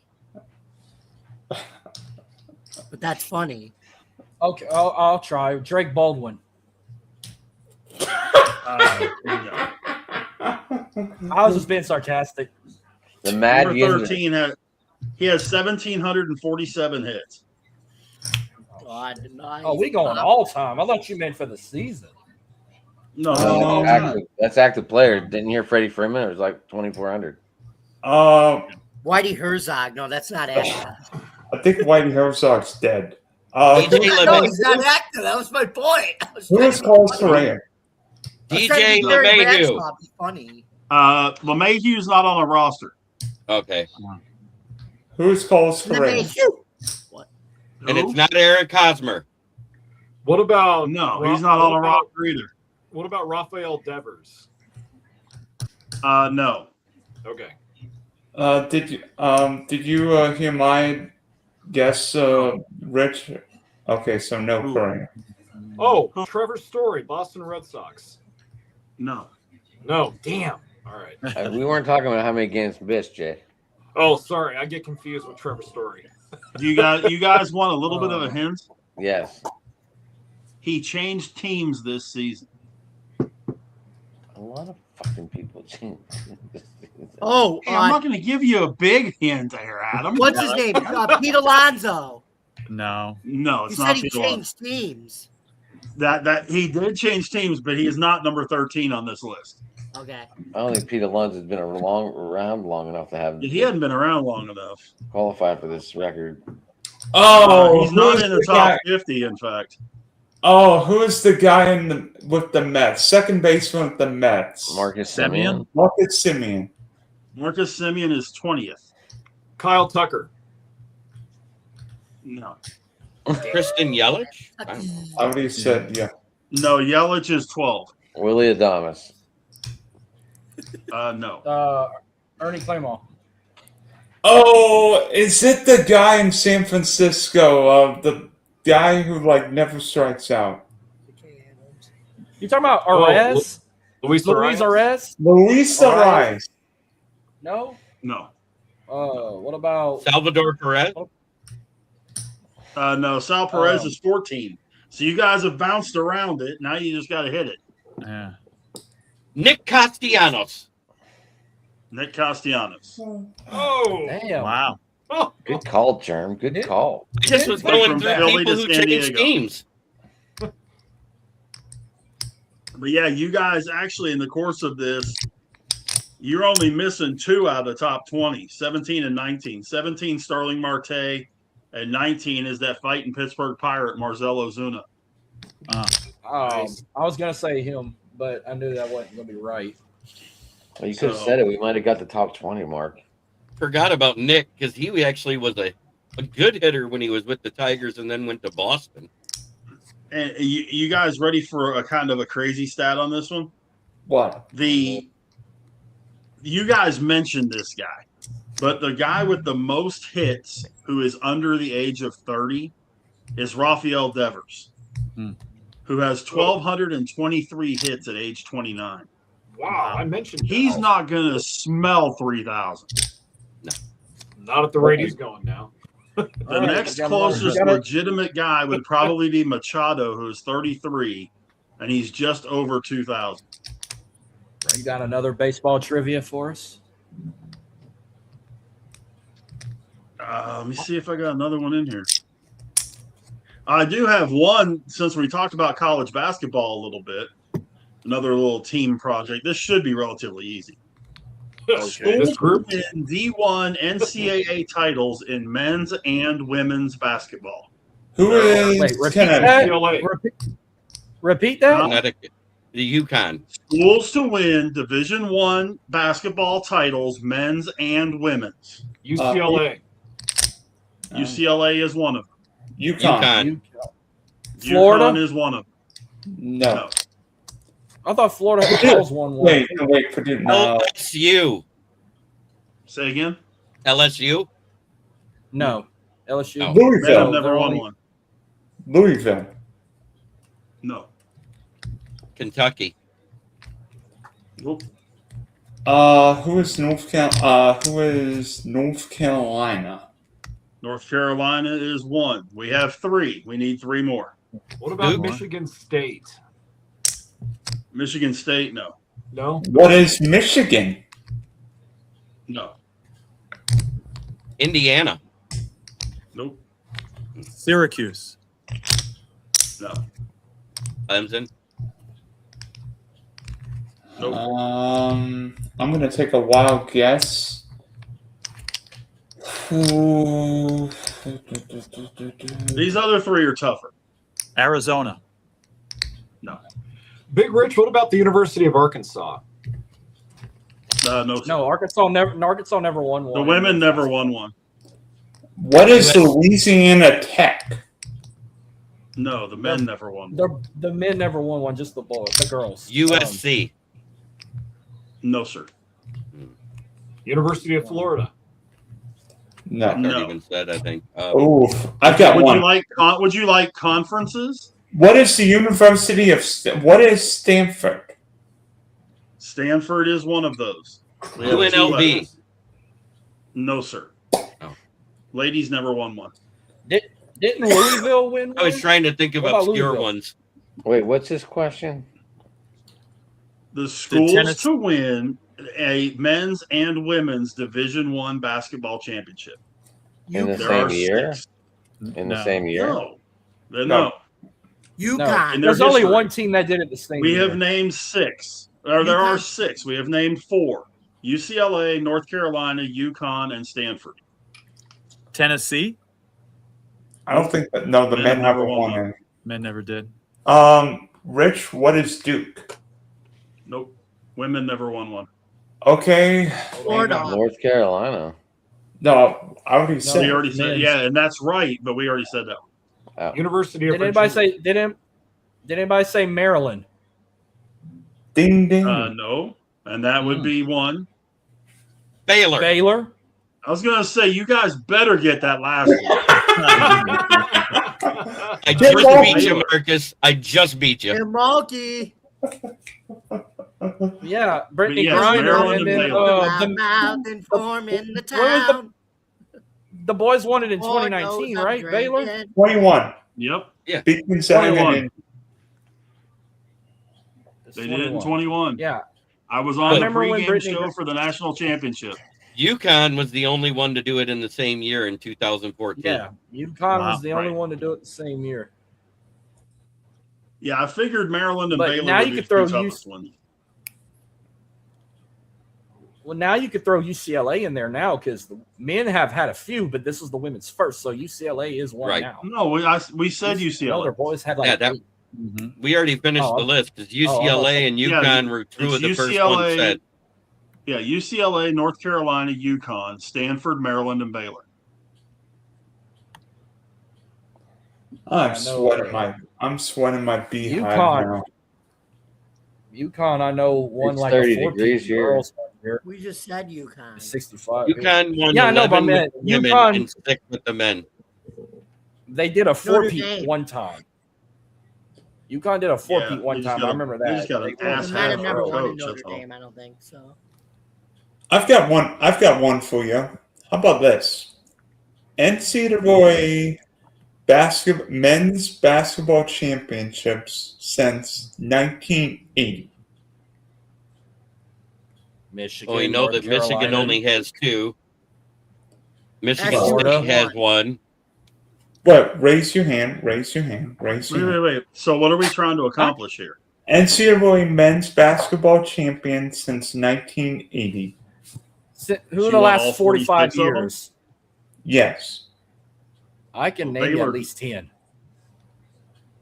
But that's funny. Okay, I'll try. Drake Baldwin. There you go. I was just being sarcastic. The Mad Number Yin. 13 he has 1,747 hits. God, nice. Oh, we going all time. I thought you meant for the season. No, Oh, That's active player. Didn't you hear Freddie Freeman? It was like 2,400. Whitey Herzog. No, that's not active. I think Whitey Herzog's dead. DJ No, he's LeMahieu. not active. That was my point. Who is Carlos Correa? DJ LeMahieu. Be funny. LeMahieu's not on a roster. Okay. Who is Carlos Correa? And it's not Eric Hosmer. What about No, he's not on a roster either. What about Rafael Devers? No. Okay. Did you hear my guess, Rich? Okay, so no Who? Correa. Oh, Trevor Story, Boston Red Sox. No. No, damn. All right. We weren't talking about how many games missed, Jay. Oh, sorry, I get confused with Trevor Story. You guys want a little bit of a hint? Yes. He changed teams this season. A lot of fucking people changed. Oh, Hey, I'm not going to give you a big hint there, Adam. what's his name? Pete Alonso. No. No, He it's said not he Pete Alonso. changed teams. That he did change teams, but he is not number 13 on this list. Okay. I don't think Pete Alonso's been around long enough to have He hadn't been around long enough. qualified for this record. He's not who's in the the top guy? 50, in fact. Oh, who is the guy with the Mets? Second baseman with the Mets. Marcus Semien? Semien. Marcus Semien. Marcus Semien is 20th. Kyle Tucker. No. Kristen Yelich? I already said, yeah. No, Yelich is 12. Willie Adames. No. Ernie Claymore. Oh, is it the guy in San Francisco? The guy who never strikes out. You talking about Oh, Arez? Luis Luis Arias. Arez? Luis Arias. Arias. No. No. What about? Salvador Perez? No, Sal Perez is 14. So you guys have bounced around it. Now you just got to hit it. Yeah. Nick Castellanos. Nick Castellanos. Oh. Damn. Wow. Oh. Good call, Germ. Good call. I just was From going through Philly people to who San changed Diego. teams. But yeah, you guys actually, in the course of this, you're only missing 2 out of the top 20, 17 and 19. 17, Starling Marte, and 19 is that fighting Pittsburgh Pirate, Marcell Ozuna. I was gonna say him, but I knew that wasn't gonna be right. Well, you could have So- said it. We might have got the top 20 mark. Forgot about Nick because he actually was a good hitter when he was with the Tigers and then went to Boston. And you guys ready for a kind of a crazy stat on this one? What? You guys mentioned this guy, but the guy with the most hits who is under the age of 30 is Rafael Devers, who has 1,223 hits at age 29. Wow, I mentioned He's that. not going to smell 3,000. Not if the rate he's going now. The All right, next we got one. closest We got it. legitimate guy would probably be Machado, who's 33, and he's just over 2,000. You got another baseball trivia for us? Let me see if I got another one in here. I do have one, since we talked about college basketball a little bit, another little team project. This should be relatively easy. Okay, this group. In D1 NCAA titles in men's and women's basketball. Who is Wait, repeat Kennedy? that? UCLA. Repeat that? Connecticut. The UConn. Schools to win Division I basketball titles, men's and women's. UCLA. UCLA is one of them. UConn. Florida? UConn is one of them. No. I thought Florida was 1-1. Wait, Purdue. No. LSU. Say again? LSU. No, LSU. Oh. Men have Louisville. never they're won only- one. Louisville. No. Kentucky. Nope. Who is North Carolina? North Carolina is one. We have three. We need three more. What about Duke? Michigan State? Michigan State, no. No. What is Michigan? No. Indiana. Nope. Syracuse. No. Clemson. Nope. I'm gonna take a wild guess. Ooh. These other three are tougher. Arizona. No. Big Rich, what about the University of Arkansas? No. Sir. No, Arkansas never won one. The women never won one. What is Louisiana Tech? No, the men never won one. The men never won one. Just the boys, the girls. USC. No, sir. University of Florida. No. I've No. already even said, I think. Oof. I've got Would one. would you like conferences? What is the University of? What is Stanford? Stanford is one of those. We have two UNLV. left. No, sir. Oh. Ladies never won one. Didn't Louisville win I was one? trying to think of What about obscure Louisville? ones. Wait, what's his question? The schools tennis- to win a men's and women's Division I basketball championship. In the There same are year? six. In the No. same year? No. No. No. UConn. In their There's only history. one team that did it the same We year. have named six. Or there are UConn. six. We have named four. UCLA, North Carolina, UConn, and Stanford. Tennessee. I don't think that. No, the men never won it. Men never did. Rich, what is Duke? Nope. Women never won one. Okay. Florida. North Carolina. No, I already said. We already said, men's. yeah, and that's right, but we already said that. University of Did anybody Virginia. say? Did anybody say Maryland? Ding ding. No, and that would be one. Baylor. Baylor. I was gonna say you guys better get that last one. I Get just off beat me. you, Marcus. I just beat you. Milwaukee. Yeah, Brittany yes, Griner, Maryland and and then Baylor. Loud mouth and form in the Where was the- town. the boys won it in Lord 2019, knows I'm right? Baylor. drinking. 21. Yep, Beat Gonzaga. 21. and- they did it in 21. Yeah, I was I on the remember when pregame Brittany- show for the national championship. UConn was the only one to do it in the same year in 2014. yeah. UConn Wow, was the only right. one to do it the same year. Yeah, I figured Maryland and But Baylor now would you be could throw the toughest ones. Well, now you could throw UCLA in there now because the men have had a few, but this is the women's first, so UCLA is one Right. now. No, we said No, UCLA. their boys had like Yeah, that- eight. We already finished Oh, the list because oh, I'm UCLA and Yeah, UConn were two it's of the first UCLA, ones said. Yeah, UCLA, North Carolina, UConn, Stanford, Maryland, and Baylor. I'm I know, sweating my beehive UConn. now. UConn, I know, won It's like 30 a 14 degrees here. girls one year, We just said UConn. 65. UConn won Yeah, I know, but 11 man, with the women UConn- and 6 with the men. They did a Notre four-peat Dame. one time. UConn did a four-peat one they just time. got I a- remember they that. just got an They- ass The men have for never a won in coach, Notre that's all. Dame, I don't think so. I've got one for you. How about this? NCAA men's basketball championships since 1980. Michigan. Well, we know North that Michigan Carolina. only has 2. Michigan Florida. State has 1. What? Raise your hand. Raise your hand. Raise your hand. Wait. So what are we trying to accomplish here? NCAA men's basketball champion since 1980. Who She in the won all last 45 46 of them? years? Yes. I can name you Baylor. at least 10.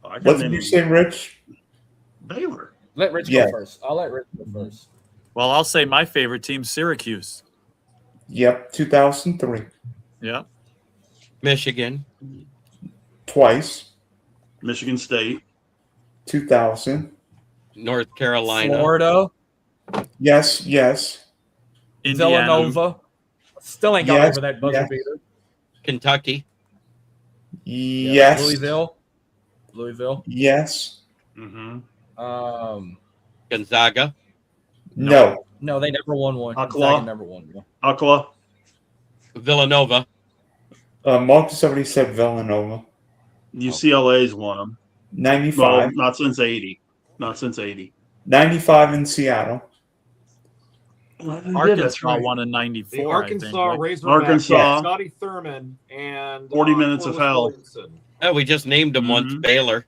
I can What name did you say, Rich? Baylor. Let Rich Yeah. go first. I'll let Rich go first. Well, I'll say my favorite team, Syracuse. Yep, 2003. Yeah. Michigan. Twice. Michigan State. 2000. North Carolina. Florida, Yes. Indiana. Villanova, Still ain't got Yes, over that buzzer yes. beater. Kentucky. Yes. Louisville. Yes. Mm-hmm. Gonzaga. No. No, they never won one. Oklahoma. Gonzaga never won one. Aqua. Villanova. Marcus already said Villanova. UCLA's won them. 95. Well, not since 80. Not since 80. 95 in Seattle. Arkansas won in The '94. Arkansas I think, right? Razorbacks, Arkansas. Scotty Thurman, and 40 minutes of Corliss hell. Williamson. Oh, we just named them once. Mhm. Baylor.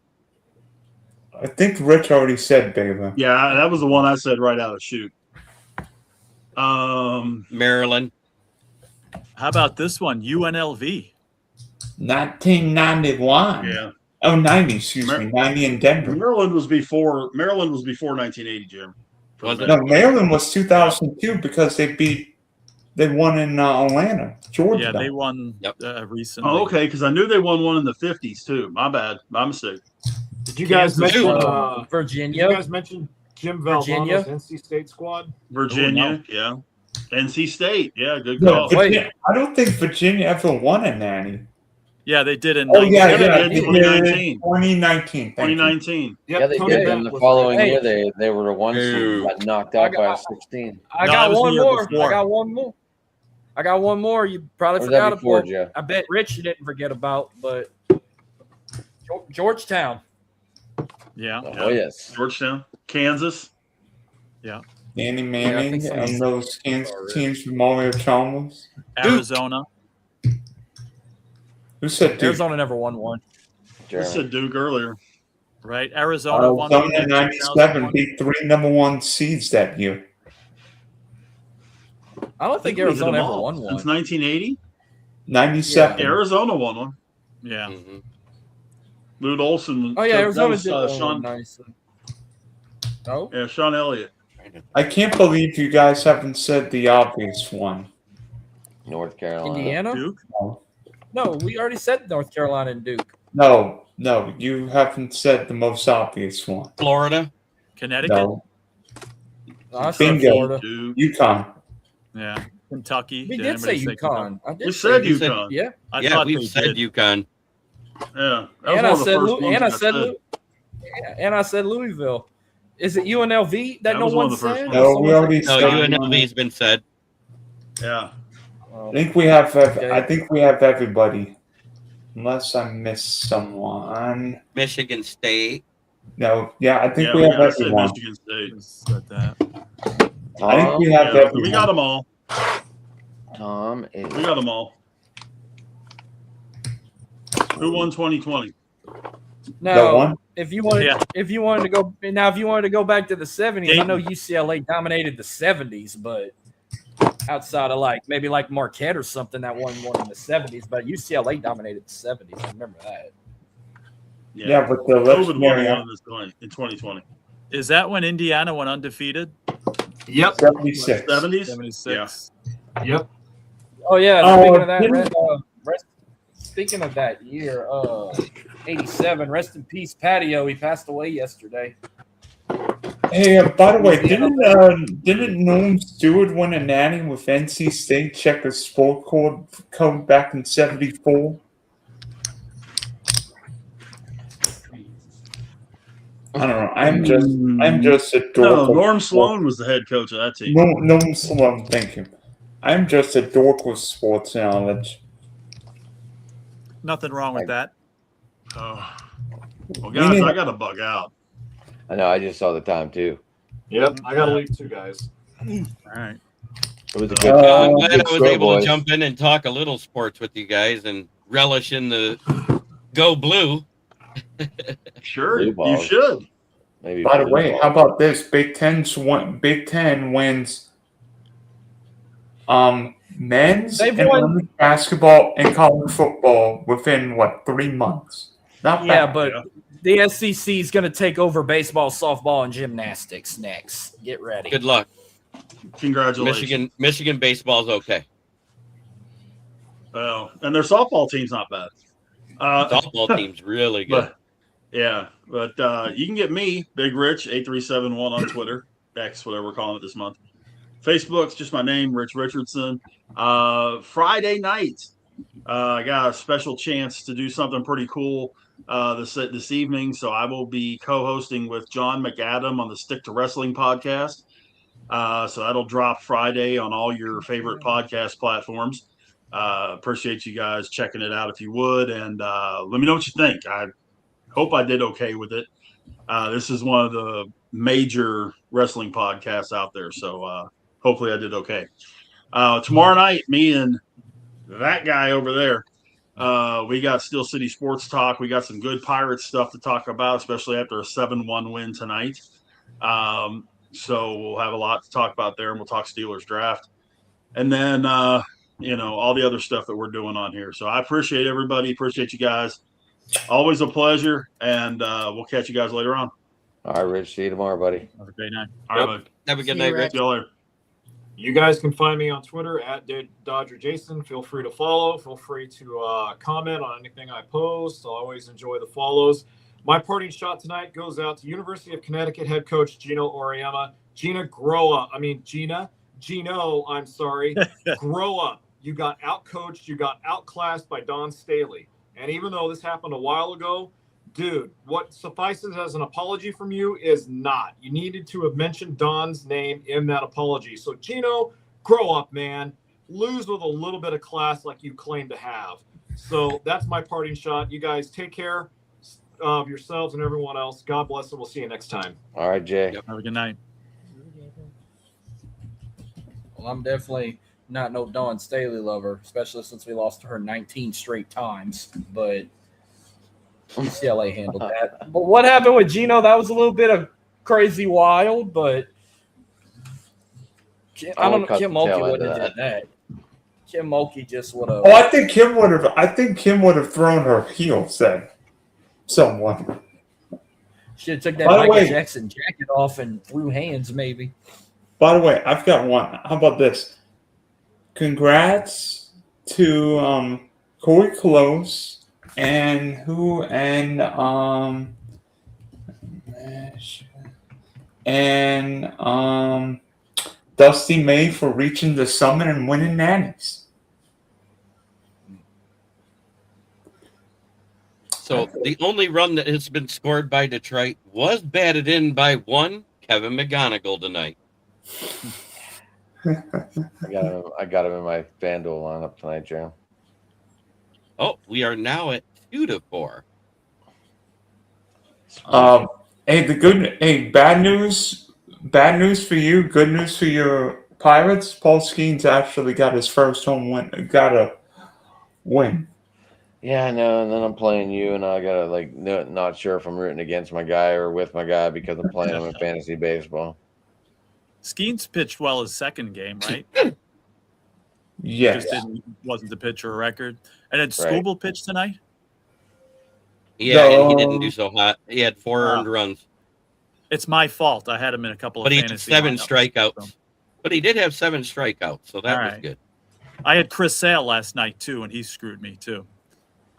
I think Rich already said Baylor. Yeah, that was the one I said right out of shoot. Maryland. How about this one? UNLV. 1991. Yeah. Oh, 90, excuse me. 90 in Denver. Maryland was before 1980, Jim. Was it? No, Maryland was 2002 because they won in Atlanta, Georgia. Yeah, they won Yep. recently. Oh, okay, because I knew they won one in the 50s too. My bad. My mistake. Did you guys Kansas, mention? Did Virginia. you guys mention Jim Virginia? Valvano's NC State squad? Virginia, yeah. NC State, yeah, good No, call. Virginia, I don't think Virginia ever won a natty. Yeah, they did in Oh, yeah, 19 yeah. they did 2019. 2019. Thank you. 2019. Yep, Yeah, they Tony did. Bennett And the was following there. year, they were the ones who got knocked out by a 16. I No, got it was the one year more. before. I got one more. You probably Or was that forgot before, about. Joe? I bet Rich you didn't forget about, but Georgetown. Yeah. Oh, yes. Georgetown, Kansas. Danny I Manning think so. and those Kansas teams from Mario Chalmers. Arizona. Who said Duke? Arizona never won one. I Jeremy. said Duke earlier. Right. Arizona won. one Arizona in 97 2001. beat 3 number 1 seeds that year. I don't think we hit Arizona them ever all. won one. Since 1980. 97. Arizona won one. Yeah. Mhm. Lute Olson. Oh yeah, that Arizona was, did win one. Sean. Nice. Oh, Yeah, Sean Elliott. I can't believe you guys haven't said the obvious one. North Carolina. Indiana? Duke. No, we already said North Carolina and Duke. No, you haven't said the most obvious one. Florida. Connecticut. No, I said Bingo. Florida. Duke. UConn. Yeah. Kentucky. We Did did say anybody UConn. I did We say said You said- UConn. Yeah. I Yeah, thought we've they said did. UConn. Yeah. That was And I one of the said first Lou- ones and I I said said. Lou- and I said Louisville. Is it UNLV that That no was one one of the first said? ones. No, we already No, said. UNLV's been said. Yeah. I think we have. I think we have everybody, unless I missed someone. Michigan State. No, yeah, I think Yeah, we have I said everyone. Michigan State. Said that. I think we have Yeah, everyone. we got them all. Tom is. We got them all. Who won 2020? No Now, one. if you wanted, Yeah. if you wanted to go back to the 70s, I Dayton. know UCLA dominated the 70s, but outside of maybe Marquette or something that won one in the 70s, but UCLA dominated the 70s. I remember that. Yeah, but the COVID won legendary one in 2020. Is that when Indiana went undefeated? Yep. 76. 70s? 76. Yep. Oh yeah, Oh, speaking of that, didn't- speaking of that year, 87. Rest in peace, Patio. He passed away yesterday. Hey, by the way, didn't Norm Stewart win a natty with NC State? Check the sport code back in '74. I don't know. I'm just a No, dork. Norm Sloan was the head coach of that team. Norm Sloan, thank you. I'm just a dork with sports knowledge. Nothing wrong with that. Oh. Well, guys, I got to bug out. I know. I just saw the time too. Yep. I gotta leave too, guys. All right. It was a good. I'm glad good I was show, able boys. to jump in and talk a little sports with you guys and relish in the go blue. Sure, Blue you balls. should. Maybe. By the blue way, ball. how about this? Big Ten wins men's They've and won- women's basketball and college football within 3 months? Not Yeah, bad. but the SEC is going to take over baseball, softball, and gymnastics next. Get ready. Good luck. Congratulations. Michigan baseball's okay. Well, and their softball team's not bad. Softball team's really good. But you can get me, Big Rich 8371 on Twitter, X, whatever we're calling it this month. Facebook's just my name, Rich Richardson. Friday night, I got a special chance to do something pretty cool this evening. So I will be co-hosting with John McAdam on the Stick to Wrestling podcast. So that'll drop Friday on all your favorite podcast platforms. Appreciate you guys checking it out if you would, and let me know what you think. I hope I did okay with it. This is one of the major wrestling podcasts out there, so hopefully I did okay. Tomorrow night, me and that guy over there, we got Steel City Sports Talk. We got some good Pirates stuff to talk about, especially after a 7-1 win tonight. So we'll have a lot to talk about there, and we'll talk Steelers draft. And then, all the other stuff that we're doing on here. So I appreciate everybody. Appreciate you guys. Always a pleasure, and we'll catch you guys later on. All right, Rich. See you tomorrow, buddy. Have a great night. All right, bud. Have a good See night, you, Rick. See y'all later. You guys can find me on Twitter at Dodger Jason. Feel free to follow. Feel free to comment on anything I post. I always enjoy the follows. My parting shot tonight goes out to University of Connecticut head coach Gino Auriemma. Gino, I'm sorry. Grow up. You got outcoached. You got outclassed by Don Staley. And even though this happened a while ago, dude, what suffices as an apology from you is not. You needed to have mentioned Don's name in that apology. So, Gino, grow up, man. Lose with a little bit of class like you claim to have. So that's my parting shot. You guys take care of yourselves and everyone else. God bless, and we'll see you next time. All right, Jay. Yep. Have a good night. Well, I'm definitely not no Dawn Staley lover, especially since we lost to her 19 straight times. But UCLA handled that. But what happened with Gino? That was a little bit of crazy wild, but I don't know. Kim Mulkey wouldn't have did that. Kim Mulkey just would have. Oh, I think Kim would have thrown her heels then. Someone. Should have took that By the Michael way- Jackson jacket off and threw hands, maybe. By the way, I've got one. How about this? Congrats to Corey Close and Dusty May for reaching the summit and winning Nannies. So the only run that has been scored by Detroit was batted in by one Kevin McGonigal tonight. I got him in my FanDuel lineup tonight, Jim. Oh, we are now at 2-4. Bad news for you, good news for your Pirates. Paul Skeens actually got his first home win. Got a win. Yeah, I know. And then I'm playing you, and I gotta not sure if I'm rooting against my guy or with my guy because I'm playing him in fantasy baseball. Skeens pitched well his second game, right? Yes. Just wasn't the pitcher record. And did Skubal pitch tonight? Yeah, and he No. didn't do so hot. He had 4 earned runs, It's my fault. I had him in a couple of but he had fantasy 7 lineups, strikeouts. so. But he did have 7 strikeouts, so that All was right. good. I had Chris Sale last night too, and he screwed me too.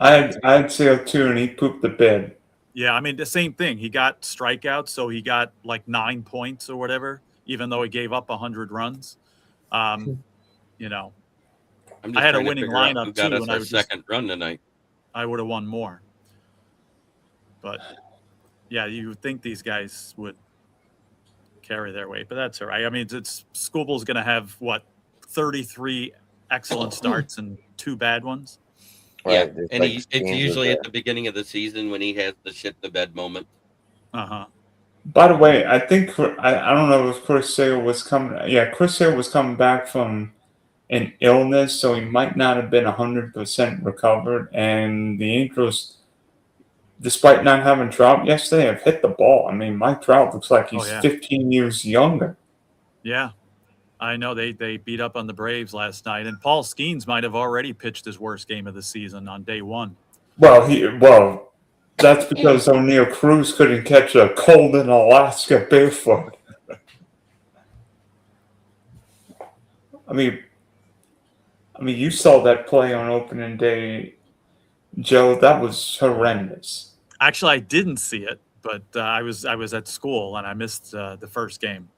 I'd say too, and he pooped the bed. Yeah, I mean the same thing. He got strikeouts, so he got like 9 points or whatever, even though he gave up 100 runs. You know, I'm I had a trying to winning figure out lineup, who got too, us and I our was just- second run tonight. I would have won more. But yeah, you would think these guys would carry their weight, but that's all right. I mean, it's Skubal's going to have 33 excellent starts and 2 bad ones. Yeah, Right, and it's it's usually there. at the beginning of the season when he has the shit the bed moment. By the way, I think I don't know if Chris Sale was coming. Yeah, Chris Sale was coming back from an illness, so he might not have been 100% recovered. And the Angels, despite not having Trout yesterday, have hit the ball. I mean, Mike Trout looks like he's 15 years younger. Yeah, I know they beat up on the Braves last night, and Paul Skeens might have already pitched his worst game of the season on day 1. Well, that's because O'Neill Cruz couldn't catch a cold in Alaska barefoot. I mean, you saw that play on opening day, Joe. That was horrendous. Actually, I didn't see it, but I was at school and I missed the first game.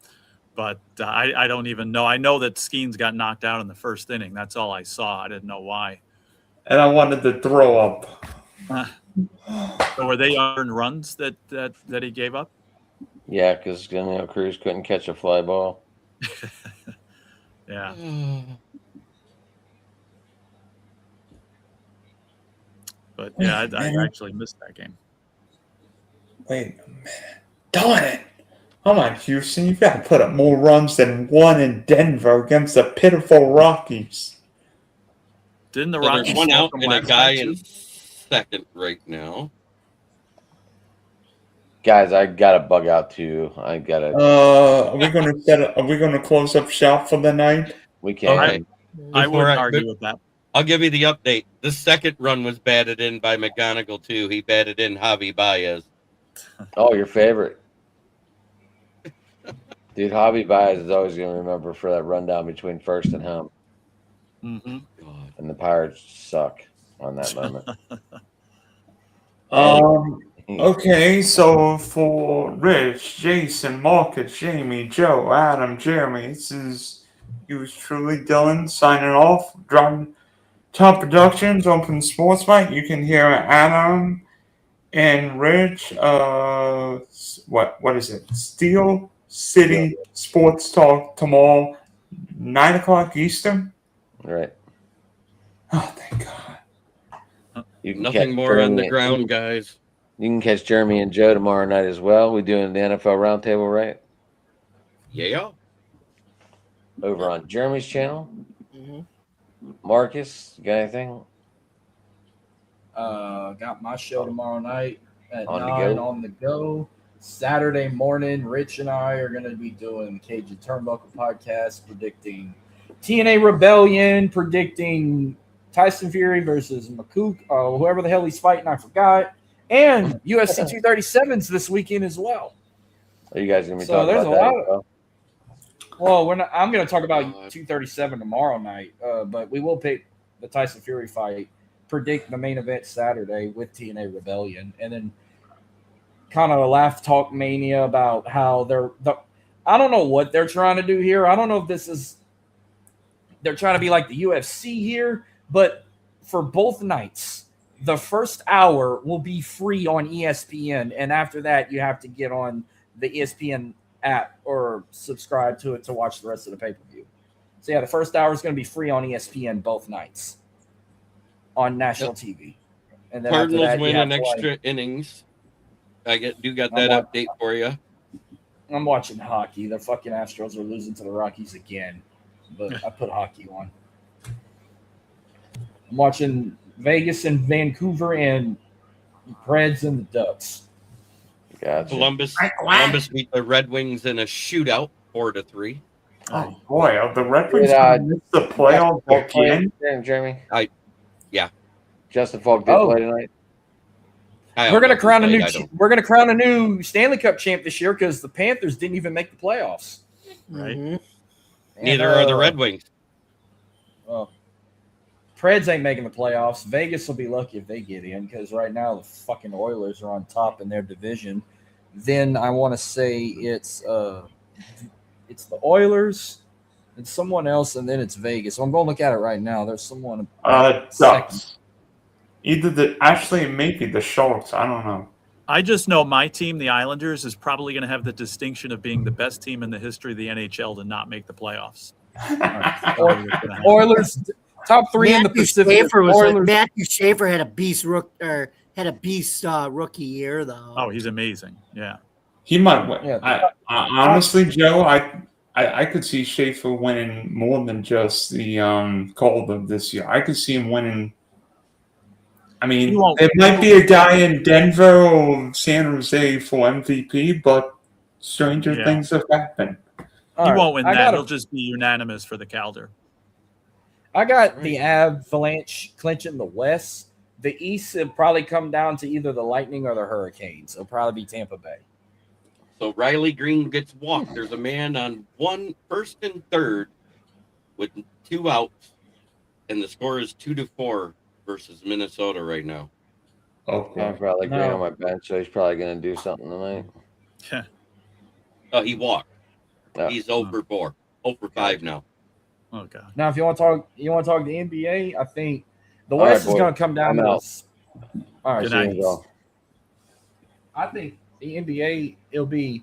But I don't even know. I know that Skeens got knocked out in the first inning. That's all I saw. I didn't know why. And I wanted to throw up. So were they earned runs that he gave up? Yeah, because Cruz couldn't catch a fly ball. Yeah. But yeah, I actually missed that game. Wait a minute. Darn it. Come on, Houston. You've got to put up more runs than one in Denver against the pitiful Rockies. Didn't the So Rockies there's one smoke out them and a last guy night, in too? second right now. Guys, I got to bug out too. I got to. Are we going to close up shop for the night? We can. Okay. I Before wouldn't I- argue with that. I'll give you the update. The second run was batted in by McGonigal too. He batted in Javi Baez. Oh, your favorite. Dude, Javi Baez is always going to remember for that rundown between first and home. Mm-hmm. God. And the Pirates suck on that moment. Okay, so for Rich, Jason, Marcus, Jamie, Joe, Adam, Jeremy, this is yours truly, Dylan, signing off. Driving Top Productions, Open Sports Fight. You can hear Adam and Rich. What is it? Steel City Sports Talk tomorrow, 9:00 Eastern. Right. Oh, thank God. You can Nothing catch more on the Jeremy- ground, guys. You can catch Jeremy and Joe tomorrow night as well. We're doing the NFL Roundtable, right? Yeah. Over on Jeremy's channel. Mhm. Marcus, you got anything? Got my show tomorrow night at On the 9 go. on the go. Saturday morning, Rich and I are going to be doing the Cajun Turnbuckle podcast, predicting TNA Rebellion, predicting Tyson Fury versus McCook, whoever the hell he's fighting, I forgot, and UFC 237s this weekend as well. Are you guys going to be So talking there's about a that? lot as well? Well, we're not. I'm going to talk about God. 237 tomorrow night, but we will pick the Tyson Fury fight, predict the main event Saturday with TNA Rebellion, and then kind of a laugh talk mania about how I don't know what they're trying to do here. I don't know if this is they're trying to be like the UFC here, but for both nights, the first hour will be free on ESPN, and after that, you have to get on the ESPN app or subscribe to it to watch the rest of the pay-per-view. So yeah, the first hour is going to be free on ESPN both nights on national TV. And then after Cardinals that, you win have an to, like, extra innings. I got I'm that wa- update for you. I'm watching hockey. The fucking Astros are losing to the Rockies again, but I put hockey on. I'm watching Vegas and Vancouver and Preds and the Ducks. Gotcha. Columbus beat the Red Wings in a shootout, 4-3. Oh boy, are the Red Wings Did, going to miss the playoffs Falk play again? tonight, Jeremy? Yeah. Justin Falk did Oh. play tonight. We're gonna crown a new Stanley Cup champ this year because the Panthers didn't even make the playoffs. Right. Mhm. Neither And, are the Red Wings. Preds ain't making the playoffs. Vegas will be lucky if they get in because right now the fucking Oilers are on top in their division. Then I want to say it's the Oilers and someone else, and then it's Vegas. So I'm going to look at it right now. There's someone. Ducks. Actually, maybe the Sharks. I don't know. I just know my team, the Islanders, is probably going to have the distinction of being the best team in the history of the NHL to not make the playoffs. Oilers top three in the Pacific. Matthew Schaefer had a beast rookie year though. Oh, he's amazing. Yeah. He might win. Yeah. I honestly, Joe, I could see Schaefer winning more than just the Calder this year. I could see him winning. I mean, He won't- there might be a guy in Denver or San Jose for MVP, but stranger Yeah. things have happened. He won't win I that. got He'll just be unanimous for the Calder. I got the Avalanche clinching the West. The East will probably come down to either the Lightning or the Hurricanes. It'll probably be Tampa Bay. So Riley Green gets walked. There's a man on first and third with 2 outs, and the score is 2-4 versus Minnesota right now. Okay. I'm probably No. Green on my bench, so he's probably going to do something tonight. Oh, he walked. Yeah. He's 0 for 4, 0 for 5 now. Oh god. Now, if you want to talk the NBA, I think the All right, West is boys. going to come down I'm to out. this. All right, Good See you night. guys all. I think the NBA it'll be